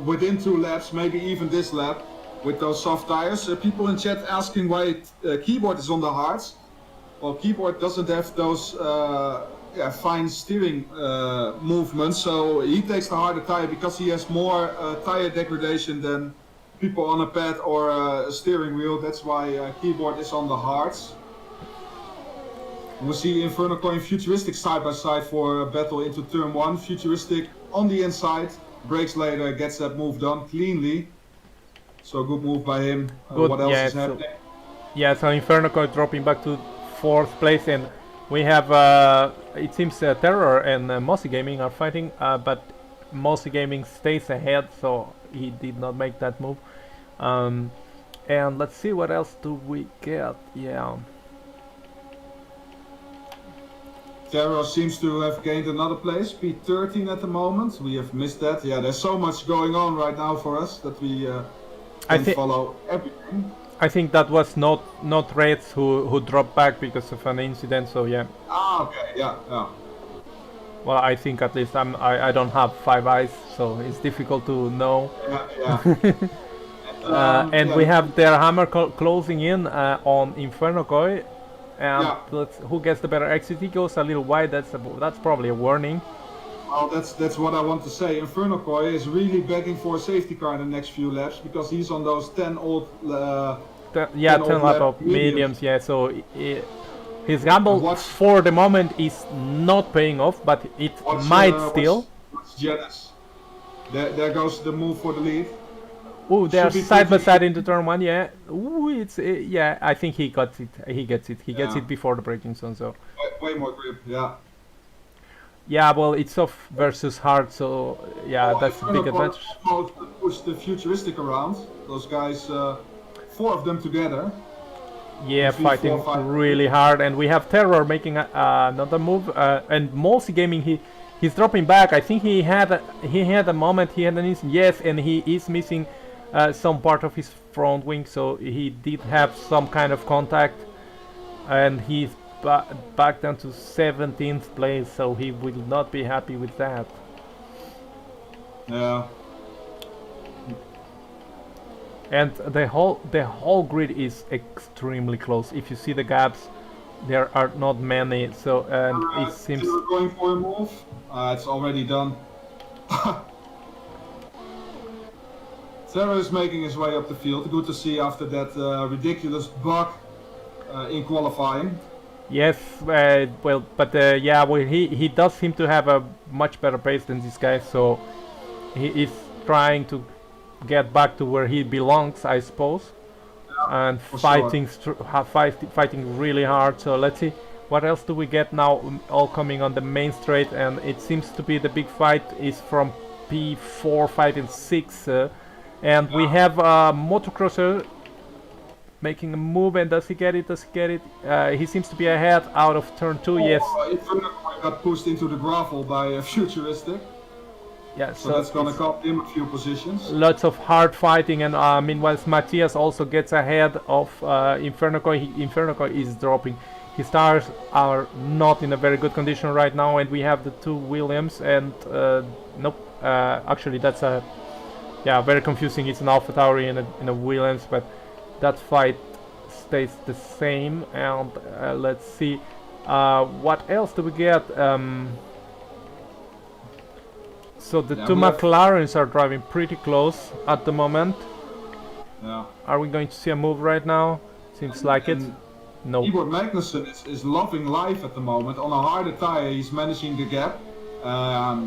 S3: within 2 laps, maybe even this lap, with those soft tires. People in chat asking why keyboard is on the hards. Well, keyboard doesn't have those fine steering movements, so he takes the harder tire because he has more tire degradation than people on a pad or a steering wheel. That's why keyboard is on the hards. We'll see Inferno Coin Futuristic side by side for a battle into turn 1. Futuristic on the inside, brakes later, gets that move done cleanly. So good move by him. What else is happening?
S4: So Inferno Coin dropping back to 4th place, and we have it seems Terror and Mossy Gaming are fighting, but Mossy Gaming stays ahead, so he did not make that move. And let's see what else do we get.
S3: Terror seems to have gained another place, P13 at the moment. We have missed that. Yeah, there's so much going on right now for us that we can't follow everything.
S4: I think that was not Reds who dropped back because of an incident. So yeah.
S3: Okay. Yeah.
S4: Well, I think at least I don't have 5 eyes, so it's difficult to know. And we have their hammer closing in on Inferno Koi. And who gets the better exit? He goes a little wide. That's probably a warning.
S3: Well, that's what I want to say. Inferno Koi is really begging for a safety car in the next few laps because he's on those 10 old
S4: 10 lap of mediums. Yeah, so his gamble for the moment is not paying off, but it might still.
S3: What's Janice? There goes the move for the lead.
S4: Oh, they're side by side into turn 1. Yeah. Ooh, it's I think he got it. He gets it. He gets it before the braking zone. So.
S3: Way more grip. Yeah.
S4: Yeah, well, it's soft versus hard, so that's a big advantage.
S3: Push the Futuristic around. Those guys, 4 of them together.
S4: Yeah, fighting really hard, and we have Terror making another move, and Mossy Gaming he's dropping back. I think he had a moment. He had an instant. Yes, and he is missing some part of his front wing, so he did have some kind of contact, and he's back down to 17th place, so he will not be happy with that.
S3: Yeah.
S4: And the whole grid is extremely close. If you see the gaps, there are not many. So it seems
S3: we're going for a move. It's already done. Terror is making his way up the field. Good to see after that ridiculous bug in qualifying.
S4: Yes, well, but he does seem to have a much better pace than this guy, so he is trying to get back to where he belongs, I suppose, and fighting really hard. So let's see what else do we get now. All coming on the main straight, and it seems to be the big fight is from P4, 5, and 6, and we have a motocrosser making a move, and does he get it? He seems to be ahead out of turn 2. Yes.
S3: Inferno got pushed into the gravel by Futuristic.
S4: Yeah,
S3: so that's gonna cost him a few positions.
S4: Lots of hard fighting, and meanwhile Matthias also gets ahead of Inferno Koi. Inferno Koi is dropping. His tires are not in a very good condition right now, and we have the 2 Williams, and nope, actually that's very confusing. It's an Alpha Tauri and a Williams, but that fight stays the same. And let's see what else do we get. So the 2 McLarens are driving pretty close at the moment.
S3: Yeah.
S4: Are we going to see a move right now? Seems like it. No.
S3: Keyboard Magnussen is loving life at the moment. On a harder tire, he's managing the gap.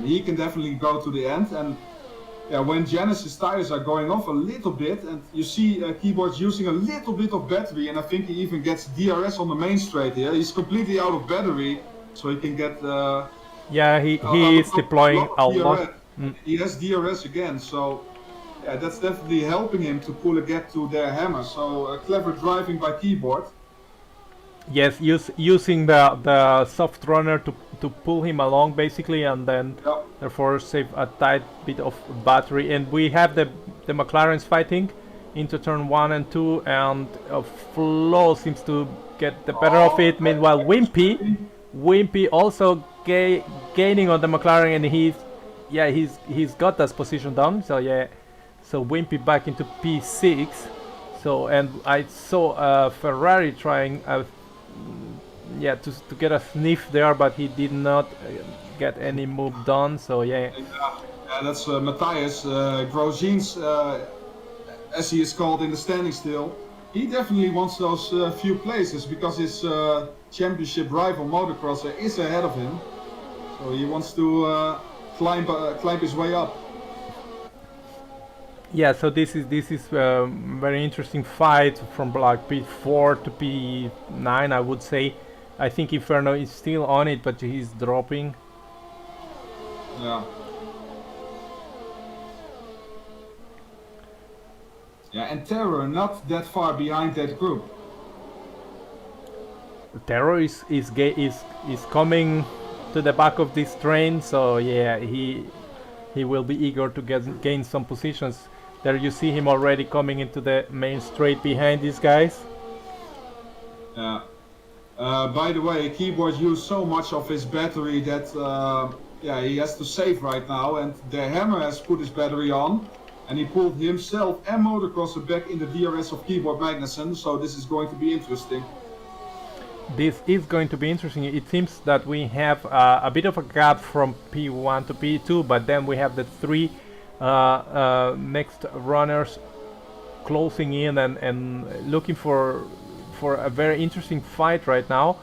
S3: He can definitely go to the end. And yeah, when Genesis tires are going off a little bit, and you see Keyboard's using a little bit of battery, and I think he even gets DRS on the main straight here. He's completely out of battery, so he can get.
S4: Yeah, he is deploying a lot.
S3: He has DRS again, so yeah, that's definitely helping him to pull a gap to their hammer. So clever driving by Keyboard.
S4: Yes, using the soft runner to pull him along basically, and then therefore save a tight bit of battery. And we have the McLarens fighting into turn 1 and 2, and Flo seems to get the better of it. Meanwhile, Wimpy also gaining on the McLaren, and he's got that position down. So yeah, so Wimpy back into P6. So, and I saw Ferrari trying to get a sniff there, but he did not get any move done. So yeah.
S3: That's Matthias Grosjean's, as he is called in the standing still. He definitely wants those few places because his championship rival motocrosser is ahead of him. So he wants to climb his way up.
S4: Yeah, so this is very interesting fight from like P4 to P9, I would say. I think Inferno is still on it, but he's dropping.
S3: Yeah. Yeah, and Terror not that far behind that group.
S4: Terror is coming to the back of this train, so yeah, he will be eager to gain some positions. There you see him already coming into the main straight behind these guys.
S3: Yeah. By the way, Keyboard used so much of his battery that he has to save right now, and the hammer has put his battery on, and he pulled himself and motocrosser back in the DRS of Keyboard Magnussen, so this is going to be interesting.
S4: This is going to be interesting. It seems that we have a bit of a gap from P1 to P2, but then we have the three next runners closing in and looking for a very interesting fight right now.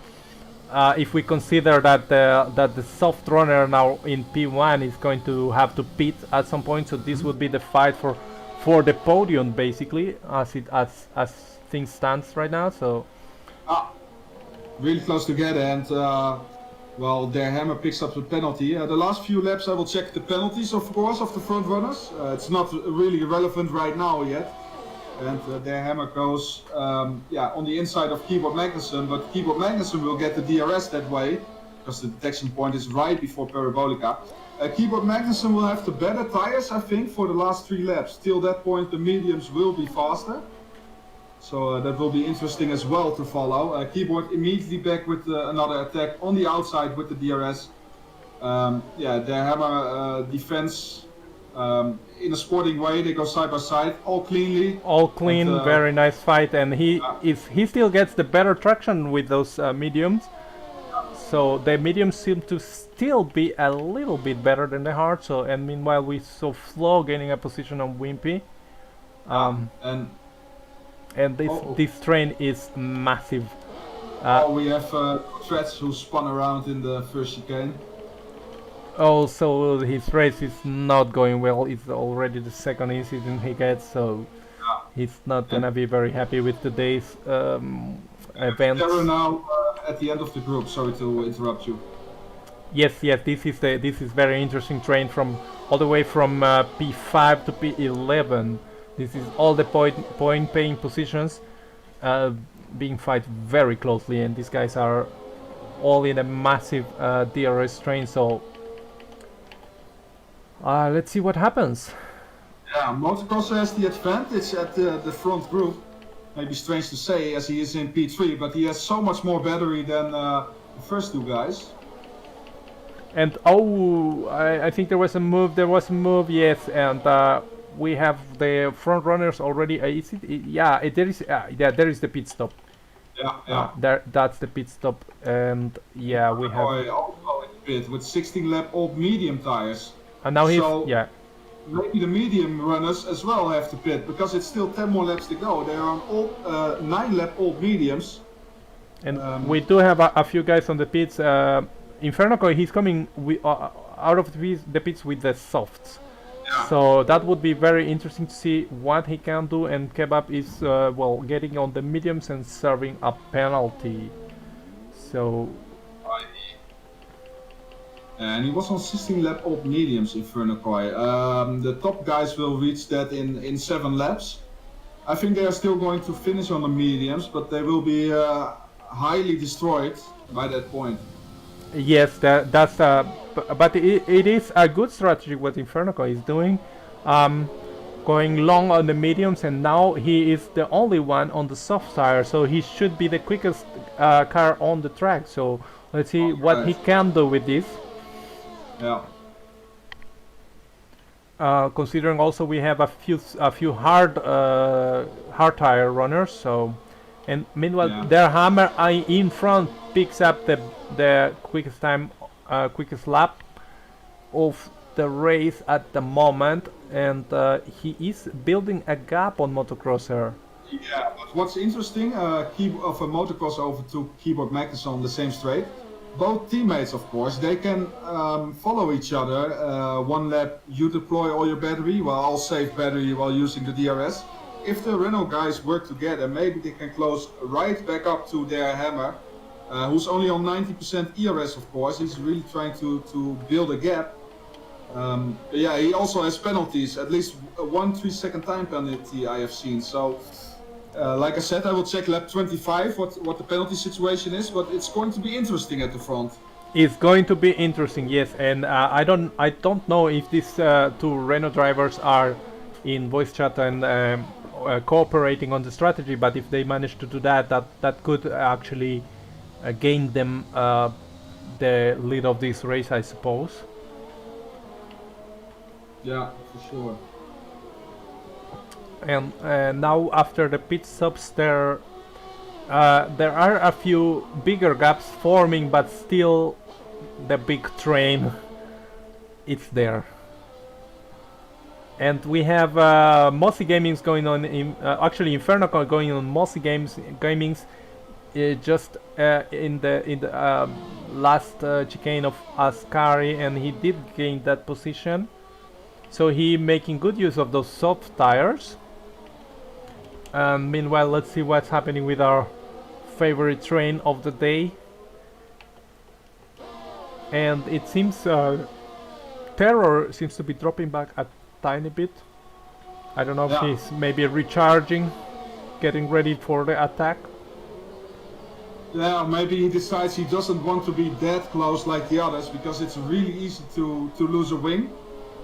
S4: If we consider that the soft runner now in P1 is going to have to pit at some point, so this would be the fight for the podium basically, as things stands right now. So
S3: really close together, and well, their hammer picks up the penalty. The last few laps I will check the penalties, of course, of the front runners. It's not really relevant right now yet. And their hammer goes on the inside of Keyboard Magnussen, but Keyboard Magnussen will get the DRS that way, because the detection point is right before Parabolica. Keyboard Magnussen will have the better tires, I think, for the last 3 laps. Till that point the mediums will be faster. So that will be interesting as well to follow. Keyboard immediately back with another attack on the outside with the DRS. Their hammer defense in a sporting way, they go side by side, all cleanly.
S4: All clean, and, very nice fight, and he still gets the better traction with those mediums. So the mediums seem to still be a little bit better than the hard. So, and meanwhile we saw Flo gaining a position on Wimpy. And this train is massive.
S3: We have Threads who spun around in the first chicane.
S4: Also, his race is not going well. It's already the second incident he gets, so he's not gonna be very happy with today's event.
S3: Terror now at the end of the group. Sorry to interrupt you.
S4: Yes, this is very interesting train from all the way from P5 to P11. This is all the point paying positions being fight very closely, and these guys are all in a massive DRS train. So let's see what happens.
S3: Yeah, Motocrosser has the advantage at the front group. Maybe strange to say as he is in P3, but he has so much more battery than the first 2 guys.
S4: And I think there was a move. Yes, and we have the front runners already. There is the pit stop. That's the pit stop, and we have.
S3: Also in the pit with 16 lap old medium tires.
S4: And now
S3: maybe the medium runners as well have to pit because it's still 10 more laps to go. They are on old, 9-lap-old mediums.
S4: And we do have a few guys on the pits. Inferno, he's coming out of the pits with the softs.
S3: Yeah.
S4: So that would be very interesting to see what he can do. And Kebab is, well, getting on the mediums and serving a penalty. So...
S3: And he was on 16-lap-old mediums, Inferno Koi. The top guys will reach that in 7 laps. I think they are still going to finish on the mediums, but they will be highly destroyed by that point.
S4: Yes, that's but it is a good strategy what Inferno Koi is doing, going long on the mediums, and now he is the only one on the soft tire, so he should be the quickest car on the track. So let's see what he can do with this.
S3: Yeah.
S4: Considering also we have a few hard tire runners, so and meanwhile their hammer in front picks up the quickest time, quickest lap of the race at the moment, and he is building a gap on Motocrosser.
S3: Yeah, but what's interesting, of a motocross over to Keyboard Magnus on the same straight. Both teammates, of course, they can follow each other. One lap you deploy all your battery, while I'll save battery while using the DRS. If the Renault guys work together, maybe they can close right back up to their hammer, who's only on 90% ERS, of course. He's really trying to build a gap. But yeah, he also has penalties, at least 1 3-second time penalty I have seen. So. Like I said, I will check lap 25 what the penalty situation is, but it's going to be interesting at the front.
S4: It's going to be interesting, yes, and I don't know if these 2 Renault drivers are in voice chat and cooperating on the strategy, but if they manage to do that could actually gain them the lead of this race, I suppose.
S3: Yeah, for sure.
S4: And now after the pit stops there are a few bigger gaps forming, but still the big train it's there. And we have Mossy Gamings going on in actually Inferno going on Mossy Gamings just in the last chicane of Ascari, and he did gain that position, so he making good use of those soft tires. Meanwhile, let's see what's happening with our favorite train of the day. And it seems Terror seems to be dropping back a tiny bit. I don't know if he's maybe recharging, getting ready for the attack.
S3: Yeah, maybe he decides he doesn't want to be that close like the others, because it's really easy to lose a wing.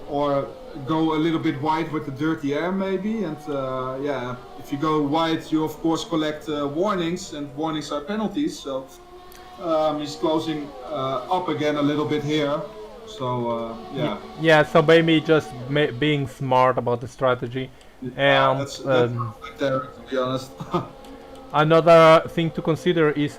S3: Or go a little bit wide with the dirty air maybe, and yeah, if you go wide you of course collect warnings, and warnings are penalties, so he's closing up again a little bit here, so yeah.
S4: Yeah, so maybe just being smart about the strategy. And
S3: that's right there, to be honest.
S4: Another thing to consider is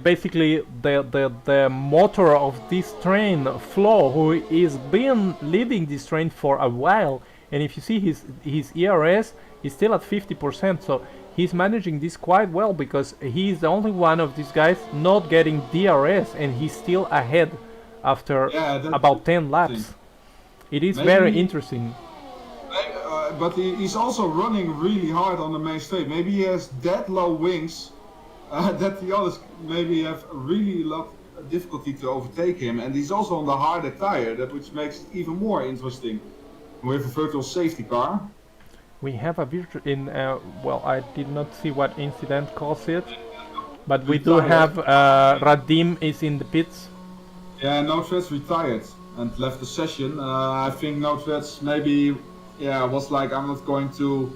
S4: basically the motor of this train, Flo, who is been leading this train for a while, and if you see his ERS is still at 50%, so he's managing this quite well, because he's the only one of these guys not getting DRS, and he's still ahead after about 10 laps. It is very interesting.
S3: But he's also running really hard on the main straight. Maybe he has that low wings that the others maybe have really lot of difficulty to overtake him, and he's also on the harder tire, which makes it even more interesting. We have a virtual safety car.
S4: We have a virtual well, I did not see what incident caused it, but we do have Radim is in the pits.
S3: Yeah, No Threats retired and left the session. I think No Threats maybe was like, I'm not going to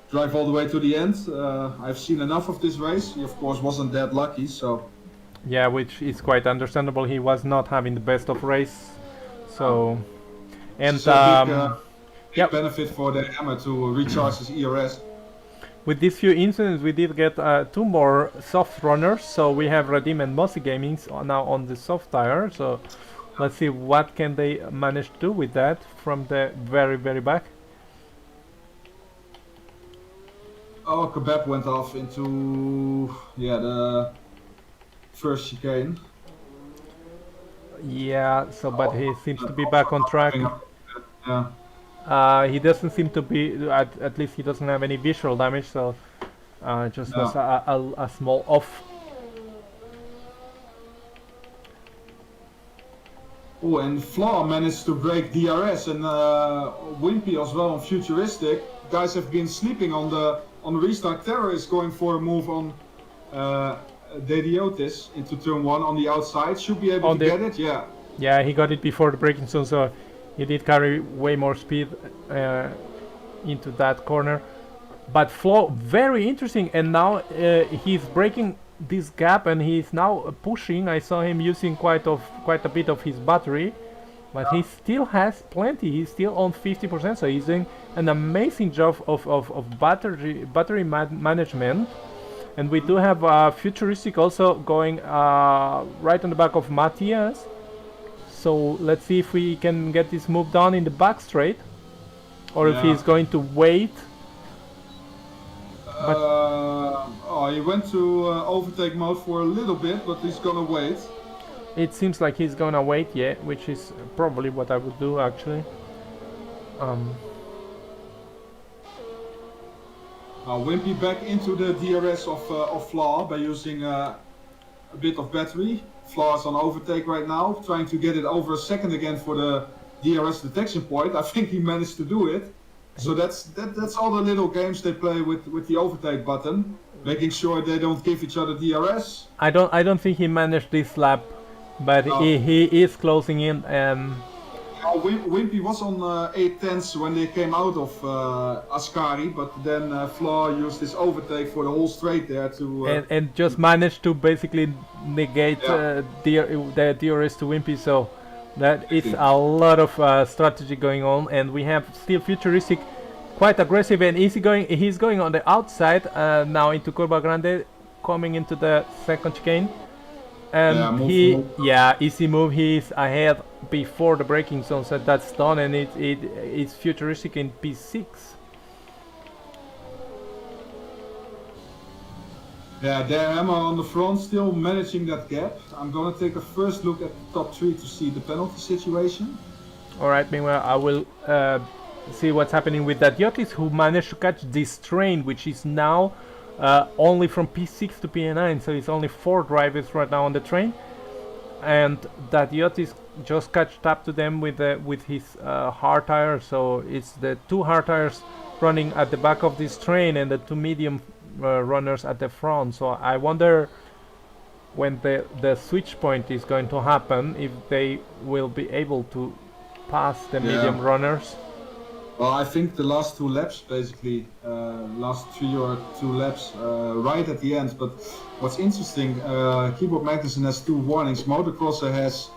S3: drive all the way to the end. I've seen enough of this race. He of course wasn't that lucky, so...
S4: Yeah, which is quite understandable. He was not having the best of race, so... And
S3: big benefit for the hammer to recharge his ERS.
S4: With these few incidents we did get 2 more soft runners, so we have Radim and Mossy Gamings now on the soft tire, so Let's see what can they manage to do with that from the very back.
S3: Oh, Kebab went off into the first chicane.
S4: Yeah, so but he seems to be back on track.
S3: Yeah.
S4: He doesn't seem to be, at least he doesn't have any visual damage, so just was a small off.
S3: Oh, and Flaw managed to break DRS, and Wimpy as well on Futuristic. Guys have been sleeping on the restart. Terror is going for a move on Dediotis into turn 1 on the outside. Should be able to get it, yeah.
S4: Yeah, he got it before the braking zone, so he did carry way more speed into that corner. But Flaw, very interesting, and now he's breaking this gap and he's now pushing. I saw him using quite a bit of his battery, but he still has plenty. He's still on 50%, so he's doing an amazing job of battery management. And we do have Futuristic also going right on the back of Matthias. So let's see if we can get this move done in the back straight, or if he's going to wait.
S3: He went to overtake mode for a little bit, but he's gonna wait.
S4: It seems like he's gonna wait, yeah, which is probably what I would do actually.
S3: Wimpy back into the DRS of Flaw by using a bit of battery. Flaw is on overtake right now, trying to get it over a second again for the DRS detection point. I think he managed to do it. So that's all the little games they play with the overtake button, making sure they don't give each other DRS.
S4: I don't think he managed this lap, but he is closing in.
S3: Wimpy was on 8/10 when they came out of Ascari, but then Flaw used his overtake for the whole straight there to
S4: and just managed to basically negate the DRS to Wimpy. So that is a lot of strategy going on, and we have still Futuristic quite aggressive and easy going. He's going on the outside now into Curva Grande, coming into the second chicane. And easy move. He's ahead before the braking zone, so that's done, and it's Futuristic in P6.
S3: Yeah, their hammer on the front, still managing that gap. I'm gonna take a first look at the top 3 to see the penalty situation.
S4: Alright, meanwhile I will see what's happening with that Yotis, who managed to catch this train, which is now only from P6 to P9, so it's only 4 drivers right now on the train. And that Yotis just catched up to them with his hard tires, so it's the 2 hard tires running at the back of this train and the 2 medium runners at the front. So I wonder when the switch point is going to happen, if they will be able to pass the medium runners.
S3: Well, I think the last 2 laps, basically, last 3 or 2 laps, right at the end. But what's interesting, Keyboard Magnussen has 2 warnings. Motocrosser has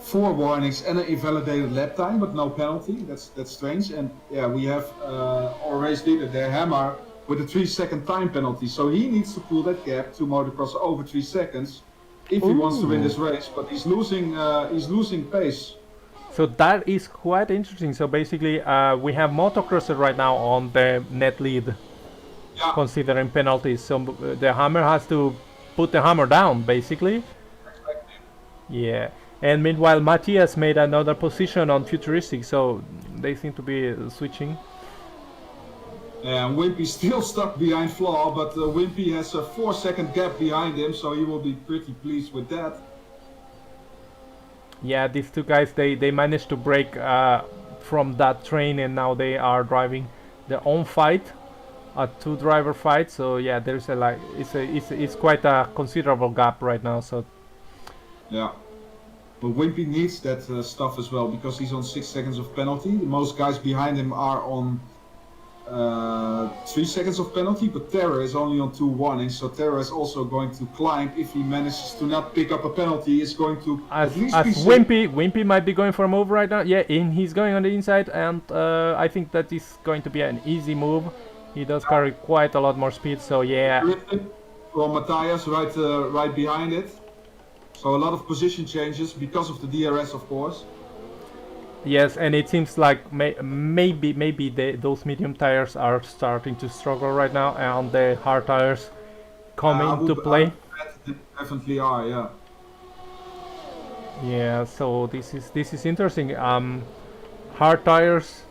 S3: 4 warnings and an invalidated lap time, but no penalty. That's strange. And yeah, we have our race leader, their Hammer, with a 3-second time penalty. So he needs to pull that gap to Motocrosser over 3 seconds if he wants to win this race. But he's losing pace.
S4: So that is quite interesting. So basically, we have Motocrosser right now on the net lead, considering penalties. So the Hammer has to put the hammer down, basically. Yeah. And meanwhile, Matthias made another position on Futuristic, so they seem to be switching.
S3: And Wimpy still stuck behind Flaw, but Wimpy has a 4-second gap behind him, so he will be pretty pleased with that.
S4: Yeah, these 2 guys, they managed to break from that train, and now they are driving their own fight, a 2-driver fight. So yeah, there's it's quite a considerable gap right now. So
S3: yeah, but Wimpy needs that stuff as well, because he's on 6 seconds of penalty. Most guys behind him are on 3 seconds of penalty, but Terror is only on 2 warnings, so Terror is also going to climb. If he manages to not pick up a penalty, is going to
S4: at least Wimpy might be going for a move right now. Yeah, he's going on the inside, and I think that is going to be an easy move. He does carry quite a lot more speed, so yeah.
S3: Well, Matthias right behind it. So a lot of position changes because of the DRS, of course.
S4: Yes, and it seems like maybe those medium tires are starting to struggle right now, and the hard tires come into play.
S3: They definitely are, yeah.
S4: Yeah, so this is interesting. Hard tires,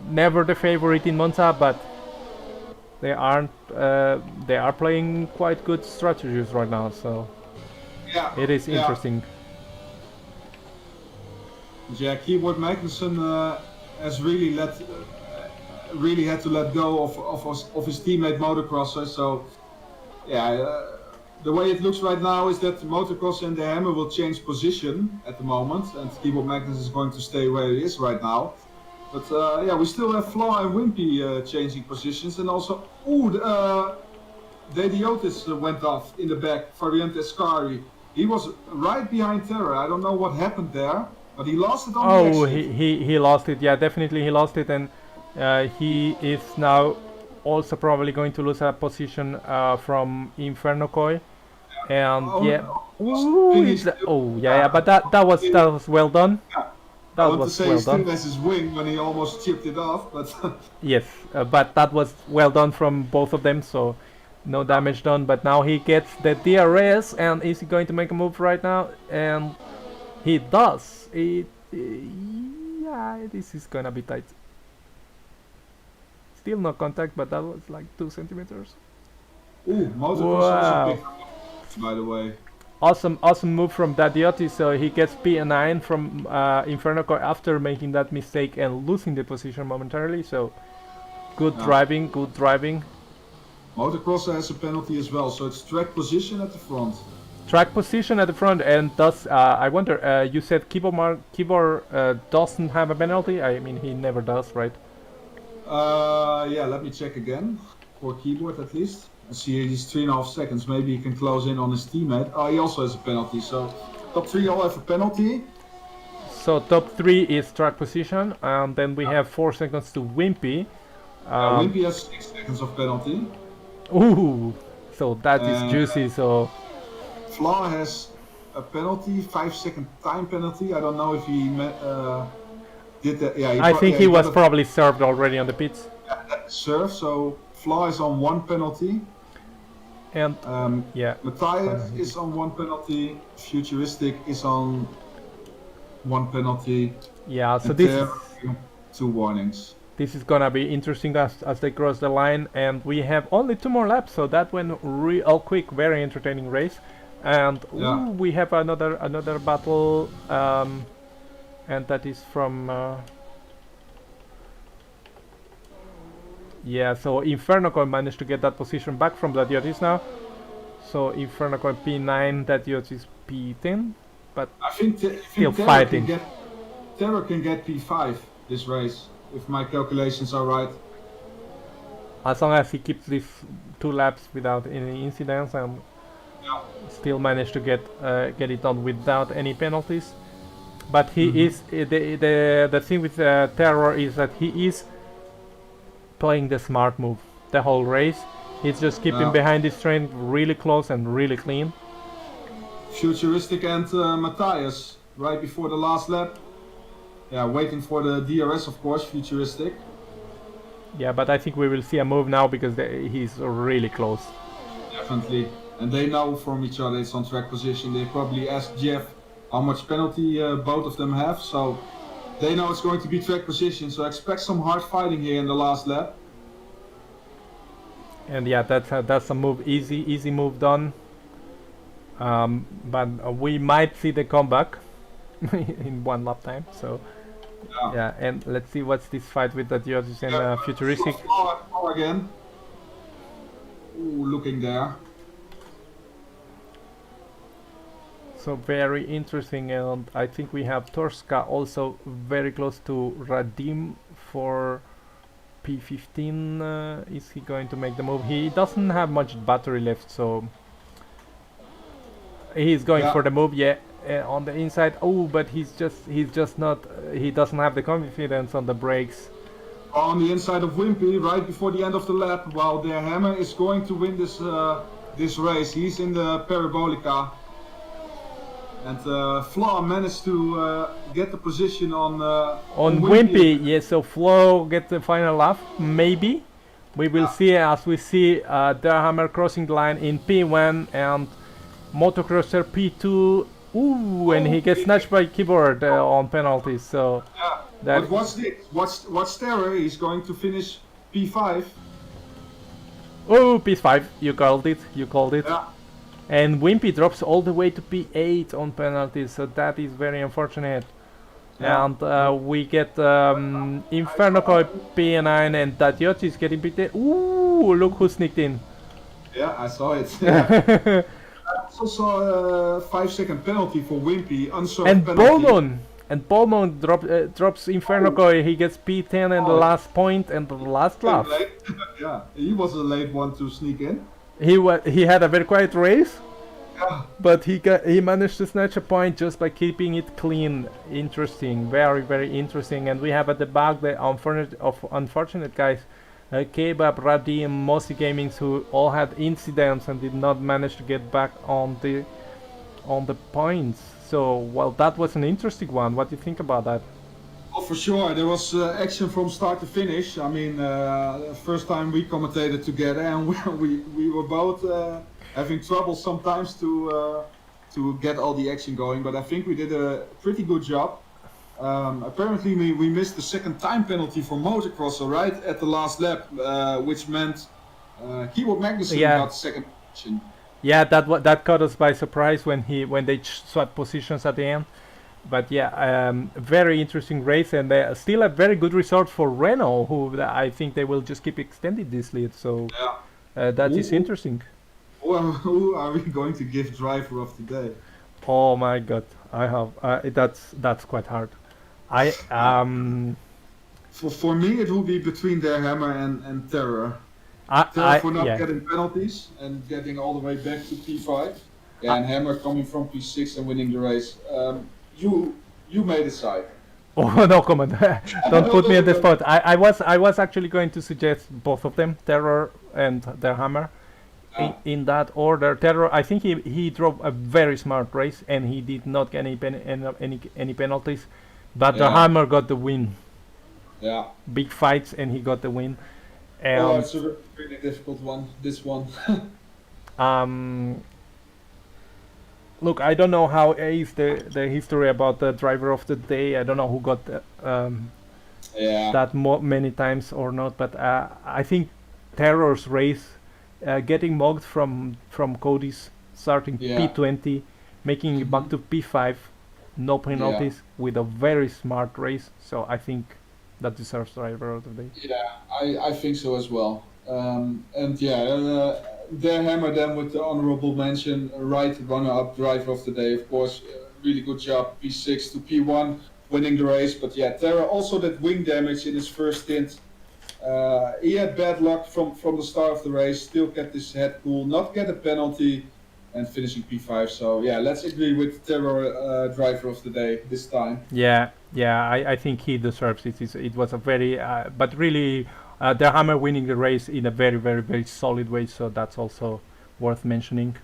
S4: never the favorite in Monza, but they aren't. They are playing quite good strategies right now, so
S3: Yeah,
S4: it is interesting.
S3: Yeah, Keyboard Magnussen has really really had to let go of his teammate Motocrosser. So, yeah, the way it looks right now is that Motocross and the Hammer will change position at the moment, and Keyboard Magnussen is going to stay where he is right now. But yeah, we still have Flaw and Wimpy changing positions, and also, Dediotis went off in the back, Variant Escari. He was right behind Terra. I don't know what happened there, but he lost it on the exit.
S4: he lost it. Yeah, definitely he lost it, and he is now also probably going to lose a position from Inferno Koi. And but that was well done.
S3: I want to say he still has his wing when he almost chipped it off, but
S4: yes, but that was well done from both of them, so no damage done. But now he gets the DRS, and is he going to make a move right now? And he does. Yeah, this is gonna be tight. Still no contact, but that was like 2 centimeters.
S3: Ooh, Motocross also picked up, by the way.
S4: Awesome move from Dadiotti, so he gets P9 from Inferno Core after making that mistake and losing the position momentarily, so good driving.
S3: Motocross has a penalty as well, so it's track position at the front.
S4: Track position at the front, and thus, I wonder, you said Kibor doesn't have a penalty? I mean, he never does, right?
S3: Yeah, let me check again, for Keyboard at least. I see he's 3.5 seconds, maybe he can close in on his teammate. Oh, he also has a penalty, so top 3 all have a penalty.
S4: So top 3 is track position, and then we have 4 seconds to Wimpy.
S3: Wimpy has 6 seconds of penalty.
S4: Ooh, so that is juicy, so...
S3: Flaw has a penalty, 5-second time penalty. I don't know if he did that. Yeah,
S4: I think he was probably served already on the pits.
S3: Serve, so Flaw is on 1 penalty.
S4: And
S3: Matthias is on 1 penalty. Futuristic is on 1 penalty.
S4: Yeah, so this is
S3: 2 warnings.
S4: This is gonna be interesting as they cross the line, and we have only 2 more laps, so that went real quick. Very entertaining race, and we have another battle, and that is from so Inferno Coin managed to get that position back from Dadiotis now. So Inferno Coin P9, Dadiotis P10, but
S3: I think
S4: still fighting.
S3: Terra can get P5 this race, if my calculations are right.
S4: As long as he keeps these 2 laps without any incidents and still manage to get it done without any penalties. But he is the thing with Terror is that he is playing the smart move the whole race. He's just keeping behind his train really close and really clean.
S3: Futuristic and Matthias right before the last lap. Yeah, waiting for the DRS, of course, Futuristic.
S4: Yeah, but I think we will see a move now because he's really close.
S3: Definitely. And they know from each other it's on track position. They probably asked Jeff how much penalty both of them have. So they know it's going to be track position. So expect some hard fighting here in the last lap.
S4: And yeah, that's a move, easy move done. But we might see the comeback in 1 lap time. So. Yeah, and let's see what's this fight with the Diotis and Futuristic.
S3: Flaw again. Ooh, looking there.
S4: So very interesting, and I think we have Torska also very close to Radim for P15. Is he going to make the move? He doesn't have much battery left, so he's going for the move. On the inside, but he's just not. He doesn't have the confidence on the brakes.
S3: On the inside of Wimpy, right before the end of the lap, while their Hammer is going to win this race. He's in the Parabolica. And Flaw managed to get the position on
S4: Wimpy. Yes, so Flo get the final lap, maybe. We will see as we see Hammer crossing the line in P1 and Motocrosser P2. Ooh, and he gets snatched by keyboard on penalties. So that.
S3: But watch this. Watch Terror. He's going to finish P5.
S4: Oh, P5. You called it. You called it.
S3: Yeah.
S4: And Wimpy drops all the way to P8 on penalties, so that is very unfortunate.
S3: Yeah.
S4: And we get Inferno Koi P9 and Dadiochi is getting P10. Ooh, look who sneaked in.
S3: Yeah, I saw it. I also saw a 5-second penalty for Wimpy, unserved
S4: And
S3: penalty.
S4: Bolmon drops Inferno Koi. He gets P10 and the last point and the last lap.
S3: Yeah, he was a late one to sneak in.
S4: He had a very quiet race,
S3: Yeah.
S4: but he managed to snatch a point just by keeping it clean. Interesting, very very interesting. And we have at the back the unfortunate guys, Kebab, Radim, Mossy Gamings, who all had incidents and did not manage to get back on the points. So well, that was an interesting one. What do you think about that?
S3: Oh, for sure, there was action from start to finish. I mean, first time we commentated together, and we were both having trouble sometimes to get all the action going. But I think we did a pretty good job. Apparently, we missed the second time penalty for Motocrosser right at the last lap, which meant Keyboard Magnussen got second position.
S4: Yeah, that caught us by surprise when they swapped positions at the end. But yeah, very interesting race, and still a very good result for Renault, who I think they will just keep extending this lead. So that is interesting.
S3: Who are we going to give driver of the day?
S4: Oh my God, I have that's quite hard.
S3: For me, it will be between their Hammer and Terror. Terror for not getting penalties and getting all the way back to P5. Yeah, and Hammer coming from P6 and winning the race. You may decide.
S4: Oh no comment! Don't put me on the spot. I was actually going to suggest both of them, Terror and their Hammer, in that order. Terror, I think he drove a very smart race and he did not get any penalties, but the Hammer got the win. Yeah. Big fights and he got the win.
S3: It's a really difficult one. This one.
S4: Look, I don't know how is the history about the driver of the day. I don't know who got that many times or not. But I think Terror's race, getting mugged from Cody's, starting P20, making it back to P5, no penalties, with a very smart race. So I think that deserves driver of the day.
S3: Yeah, I think so as well. Their Hammer then with the honorable mention, right runner-up driver of the day, of course. Really good job, P6 to P1, winning the race. But yeah, Terra also did wing damage in his first stint. He had bad luck from the start of the race, still kept his head cool, not get a penalty, and finishing P5. So yeah, let's agree with Terror driver of the day this time.
S4: Yeah, I think he deserves it. It was a very, but really, the Hammer winning the race in a very, very, very solid way. So that's also worth mentioning.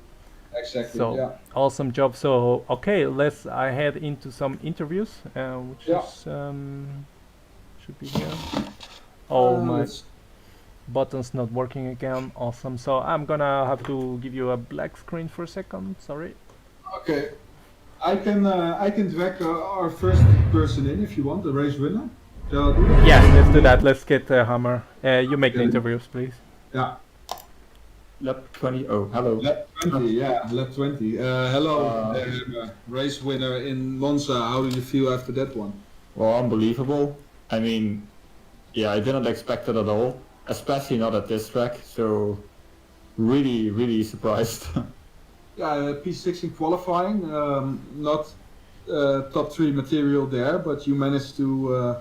S3: Exactly.
S4: So awesome job. So okay, let's head into some interviews, which is should be here. Oh my button's not working again. Awesome. So I'm gonna have to give you a black screen for a second. Sorry.
S3: Okay. I can drag our first person in if you want, the race winner.
S4: Yeah, let's do that. Let's get Hammer. You make the interviews, please.
S3: Yeah.
S5: Lap 20. Oh, hello.
S3: Lap 20. Yeah, lap 20. Hello, race winner in Monza. How do you feel after that one?
S5: Well, unbelievable. I mean, yeah, I didn't expect it at all, especially not at this track. So, really, really surprised.
S3: Yeah, P6 in qualifying, not top 3 material there, but you managed to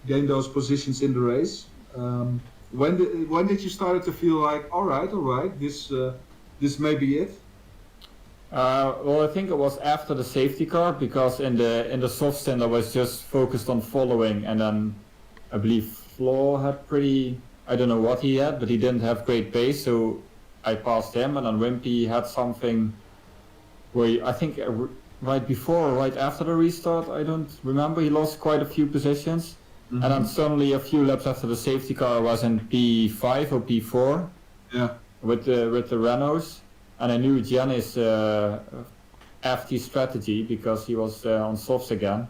S3: gain those positions in the race. When did you start to feel like, all right, this may be it?
S5: Well, I think it was after the safety car, because in the soft stand I was just focused on following, and then I believe Flo had I don't know what he had, but he didn't have great pace, so I passed him, and then Wimpy had something where I think right before or right after the restart, I don't remember. He lost quite a few positions. And then suddenly a few laps after the safety car I was in P5 or P4 with the Renaults. And I knew Giannis FT strategy because he was on softs again.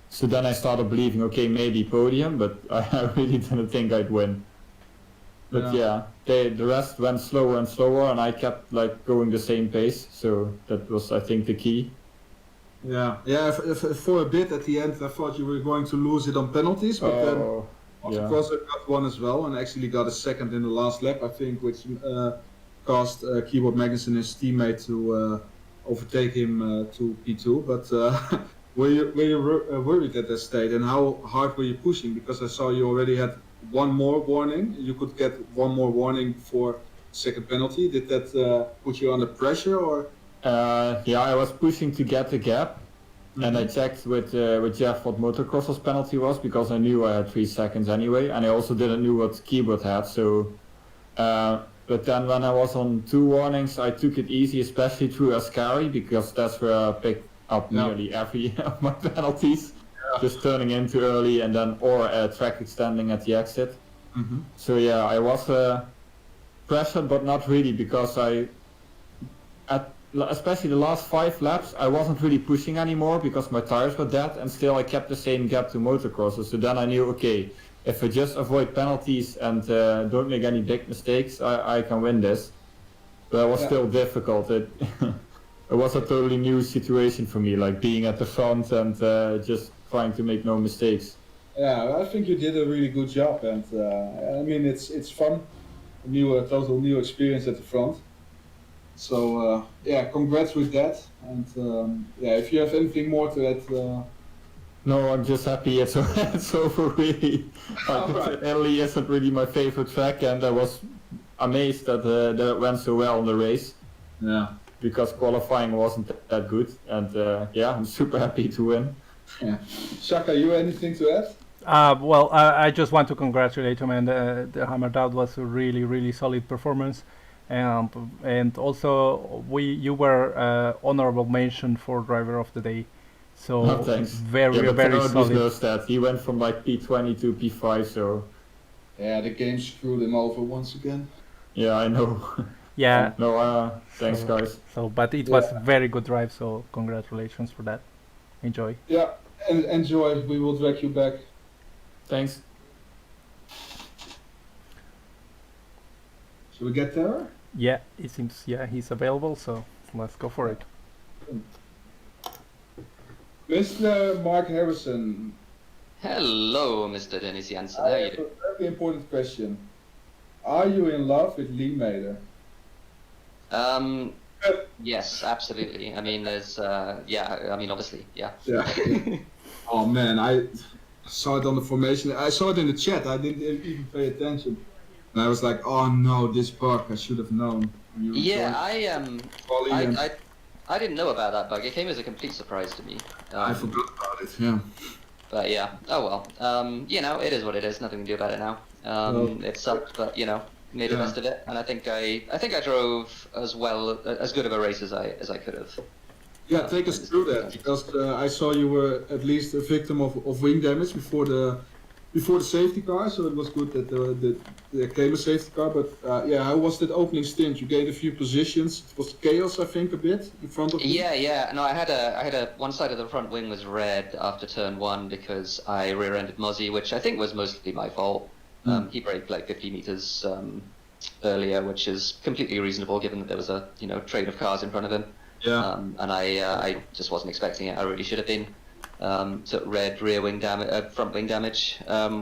S5: So then I started believing, okay, maybe podium, but I really didn't think I'd win. But the rest went slower and slower, and I kept like going the same pace. So that was, I think, the key.
S3: For a bit at the end, I thought you were going to lose it on penalties, but then Corsa got one as well, and actually got a second in the last lap, I think, which caused Keyboard Magnus and his teammate to overtake him to P2. But were you worried at that state, and how hard were you pushing? Because I saw you already had one more warning. You could get one more warning for second penalty. Did that put you under pressure, or?
S5: I was pushing to get the gap, and I checked with Jeff what motocross's penalty was because I knew I had 3 seconds anyway, and I also didn't know what Keyboard had. So, but then when I was on 2 warnings, I took it easy, especially through Ascari, because that's where I picked up nearly every of my penalties, just turning in too early and then or track extending at the exit. So I was pressured, but not really, because especially the last 5 laps, I wasn't really pushing anymore because my tires were dead, and still I kept the same gap to motocrossers. So then I knew, okay, if I just avoid penalties and don't make any big mistakes, I can win this. But it was still difficult. It was a totally new situation for me, like being at the front and just trying to make no mistakes.
S3: Yeah, I think you did a really good job, and I mean it's fun, a total new experience at the front. So congrats with that, and if you have anything more to add.
S5: No, I'm just happy it's over really. Italy isn't really my favorite track, and I was amazed that it went so well in the race.
S3: Yeah.
S5: Because qualifying wasn't that good, and I'm super happy to win.
S3: Yeah. Shaka, you anything to add?
S4: I just want to congratulate him, and the Hammered Out was a really, really solid performance. And also you were honorable mention for driver of the day, so
S5: thanks.
S4: very solid.
S5: Knows that he went from like P20 to P5, so
S3: the game screwed him over once again.
S5: Yeah, I know.
S4: Yeah.
S5: Thanks guys.
S4: But it was very good drive, so congratulations for that. Enjoy.
S3: Yeah, and enjoy. We will drag you back.
S5: Thanks.
S3: Should we get there?
S4: Yeah, it seems he's available, so let's go for it.
S3: Mr. Mark Harrison.
S6: Hello, Mr. Dennis Janssen. How are you doing?
S3: A very important question. Are you in love with Lee Mader?
S6: Yes, absolutely. I mean, there's, obviously, yeah.
S3: Oh man, I saw it on the formation. I saw it in the chat. I didn't even pay attention. And I was like, oh no, this bug, I should have known.
S6: I didn't know about that bug. It came as a complete surprise to me.
S3: I forgot about it, yeah.
S6: But yeah, oh well. It is what it is. Nothing to do about it now. It sucked, but made the best of it. And I think I drove as good of a race as I could have.
S3: Yeah, take us through that, because I saw you were at least a victim of wing damage before the safety car, so it was good that there came a safety car. But how was that opening stint? You gained a few positions. It was chaos, I think, a bit in front of you.
S6: Yeah. No, I had a one side of the front wing was red after turn 1 because I rear-ended Mozzie, which I think was mostly my fault. He braked like 50 meters earlier, which is completely reasonable given that there was a train of cars in front of him.
S3: Yeah.
S6: And I just wasn't expecting it. I really should have been. Took red rear wing damage, front wing damage,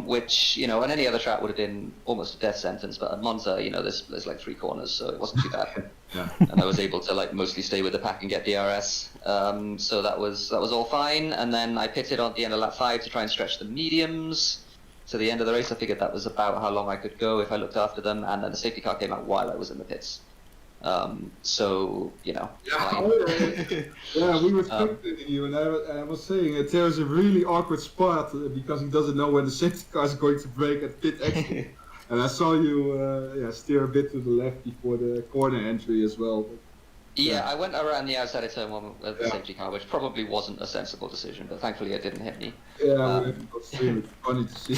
S6: which on any other track would have been almost a death sentence. But at Monza, there's like 3 corners, so it wasn't too bad.
S3: Yeah.
S6: And I was able to like mostly stay with the pack and get DRS. So that was all fine. And then I pitted on the end of lap 5 to try and stretch the mediums to the end of the race. I figured that was about how long I could go if I looked after them. And then the safety car came out while I was in the pits. So
S3: Yeah, we were spectating you, and I was saying there's a really awkward spot because he doesn't know when the safety car is going to brake at pit exit. And I saw you steer a bit to the left before the corner entry as well.
S6: Yeah, I went around the outside of turn one with the safety car, which probably wasn't a sensible decision, but thankfully it didn't hit me.
S3: Yeah, we have got stream. It's funny to see.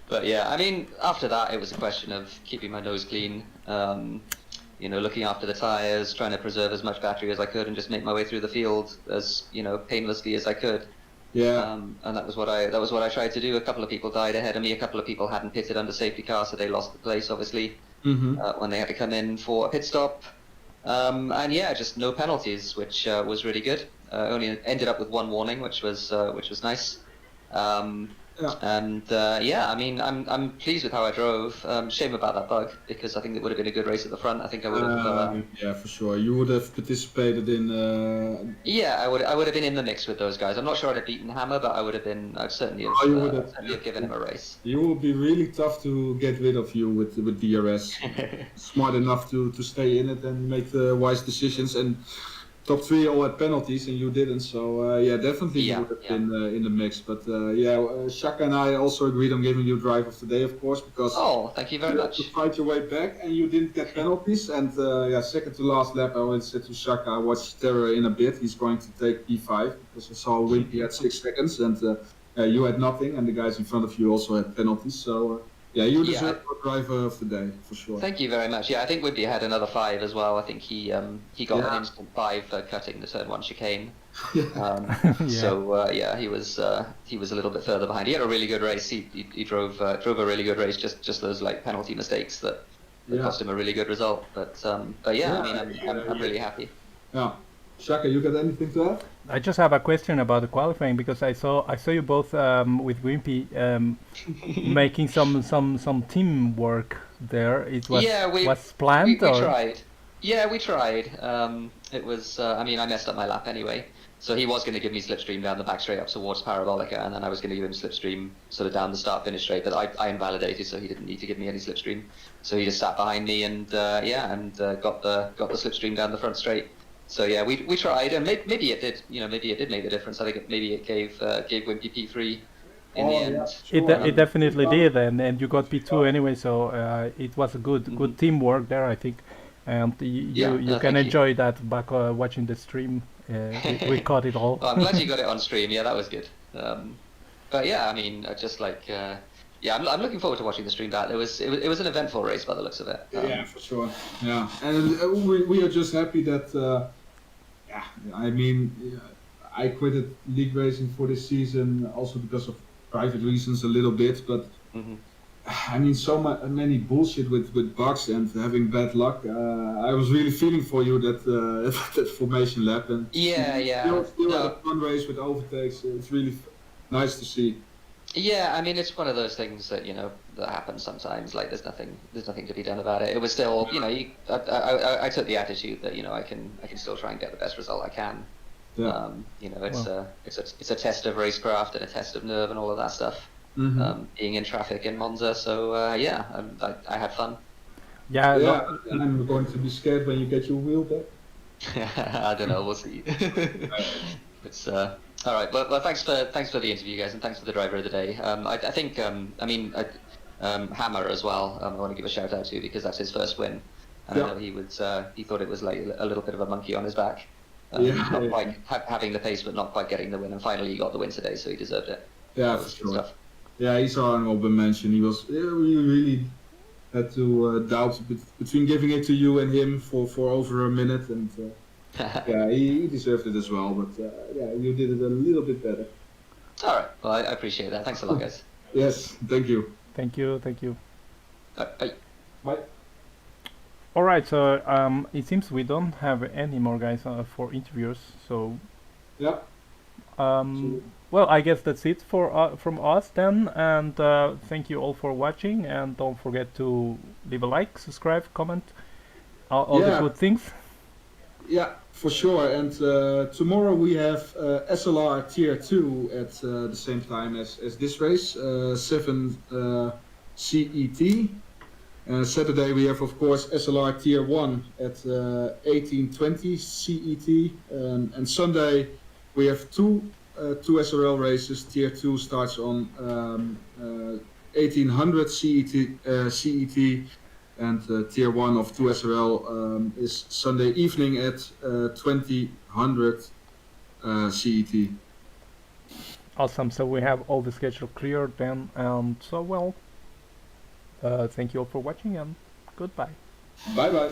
S6: But yeah, I mean, after that, it was a question of keeping my nose clean, looking after the tires, trying to preserve as much battery as I could, and just make my way through the field as painlessly as I could.
S3: Yeah.
S6: And that was what I tried to do. A couple of people died ahead of me. A couple of people hadn't pitted under safety car, so they lost the place, obviously, when they had to come in for a pit stop. And yeah, just no penalties, which was really good. Only ended up with one warning, which was nice. And yeah, I mean, I'm pleased with how I drove. Shame about that bug, because I think it would have been a good race at the front. I think I would have.
S3: Yeah, for sure. You would have participated in.
S6: Yeah, I would have been in the mix with those guys. I'm not sure I'd have beaten Hammer, but I'd certainly have, certainly have given him a race.
S3: You would be really tough to get rid of you with DRS. Smart enough to stay in it and make the wise decisions. And top 3 all had penalties and you didn't, so yeah, definitely you would have been in the mix. But Shaka and I also agreed on giving you drive of the day, of course, because
S6: thank you very much.
S3: To fight your way back and you didn't get penalties. And second to last lap, I already said to Shaka, I watched Terror in a bit. He's going to take P5 because I saw Wimpy had 6 seconds and you had nothing, and the guys in front of you also had penalties. So. Yeah, you deserve your driver of the day, for sure.
S6: Thank you very much. Yeah, I think Wimpy had another 5 as well. I think he got an instant 5 for cutting the turn 1 chicane. So yeah, he was a little bit further behind. He had a really good race. He drove a really good race. Just those like penalty mistakes that cost him a really good result. But yeah, I mean, I'm really happy.
S3: Yeah. Shaka, you got anything to add?
S4: I just have a question about the qualifying, because I saw you both with Wimpy making some teamwork there. It was was planned.
S6: We tried. Yeah, we tried. It was. I mean, I messed up my lap anyway. So he was going to give me slipstream down the back straight up towards Parabolica, and then I was going to give him slipstream sort of down the start finish straight. But I invalidated, so he didn't need to give me any slipstream. So he just sat behind me and got the slipstream down the front straight. So yeah, we tried, and maybe it did. Maybe it did make the difference. I think maybe it gave Wimpy P3 in the end.
S4: Yeah, it definitely did, and you got P2 anyway. So it was a good teamwork there, I think, and you can enjoy that back watching the stream. We caught it all.
S6: Well, I'm glad you got it on stream. Yeah, that was good. But yeah, I mean, just like. Yeah, I'm looking forward to watching the stream back. It was an eventful race by the looks of it.
S3: Yeah, for sure. Yeah, and we are just happy that. I mean, I quitted league racing for this season also because of private reasons a little bit, but I mean, so many bullshit with bugs and having bad luck. I was really feeling for you that formation lap, and still had a fun race with overtakes. It's really nice to see.
S6: Yeah, I mean, it's one of those things that that happens sometimes. Like, there's nothing to be done about it. It was still, I took the attitude that I can still try and get the best result I can.
S3: Yeah.
S6: It's a test of racecraft and a test of nerve and all of that stuff. Being in traffic in Monza, so I had fun.
S3: Yeah, and I'm going to be scared when you get your wheel back.
S6: I don't know. We'll see. It's. All right. Well, thanks for the interview, guys, and thanks for the driver of the day. I think, Hammer as well. I want to give a shout out to, because that's his first win. And I know he thought it was like a little bit of a monkey on his back. Not quite having the pace, but not quite getting the win. And finally, he got the win today, so he deserved it.
S3: Yeah, for sure. Stuff. Yeah, he's our honorable mention. We really had to doubt between giving it to you and him for over a minute, and. Yeah, he deserved it as well, but you did it a little bit better.
S6: All right, well, I appreciate that. Thanks a lot, guys.
S3: Yes, thank you.
S4: Thank you.
S6: Bye.
S3: Bye.
S4: All right, so it seems we don't have any more guys for interviews, so.
S3: Yeah.
S4: Well, I guess that's it from us then, and thank you all for watching, and don't forget to leave a like, subscribe, comment, all the good things.
S3: Yeah, for sure. And tomorrow we have SLR Tier 2 at the same time as this race, 7 CET. Saturday we have, of course, SLR Tier 1 at 1820 CET. And Sunday we have two SRL races. Tier 2 starts on 1800 CET. and Tier 1 of 2 SRL is Sunday evening at 2000 CET.
S4: Awesome. So we have all the schedule clear then, and so well. Thank you all for watching, and goodbye.
S3: Bye bye.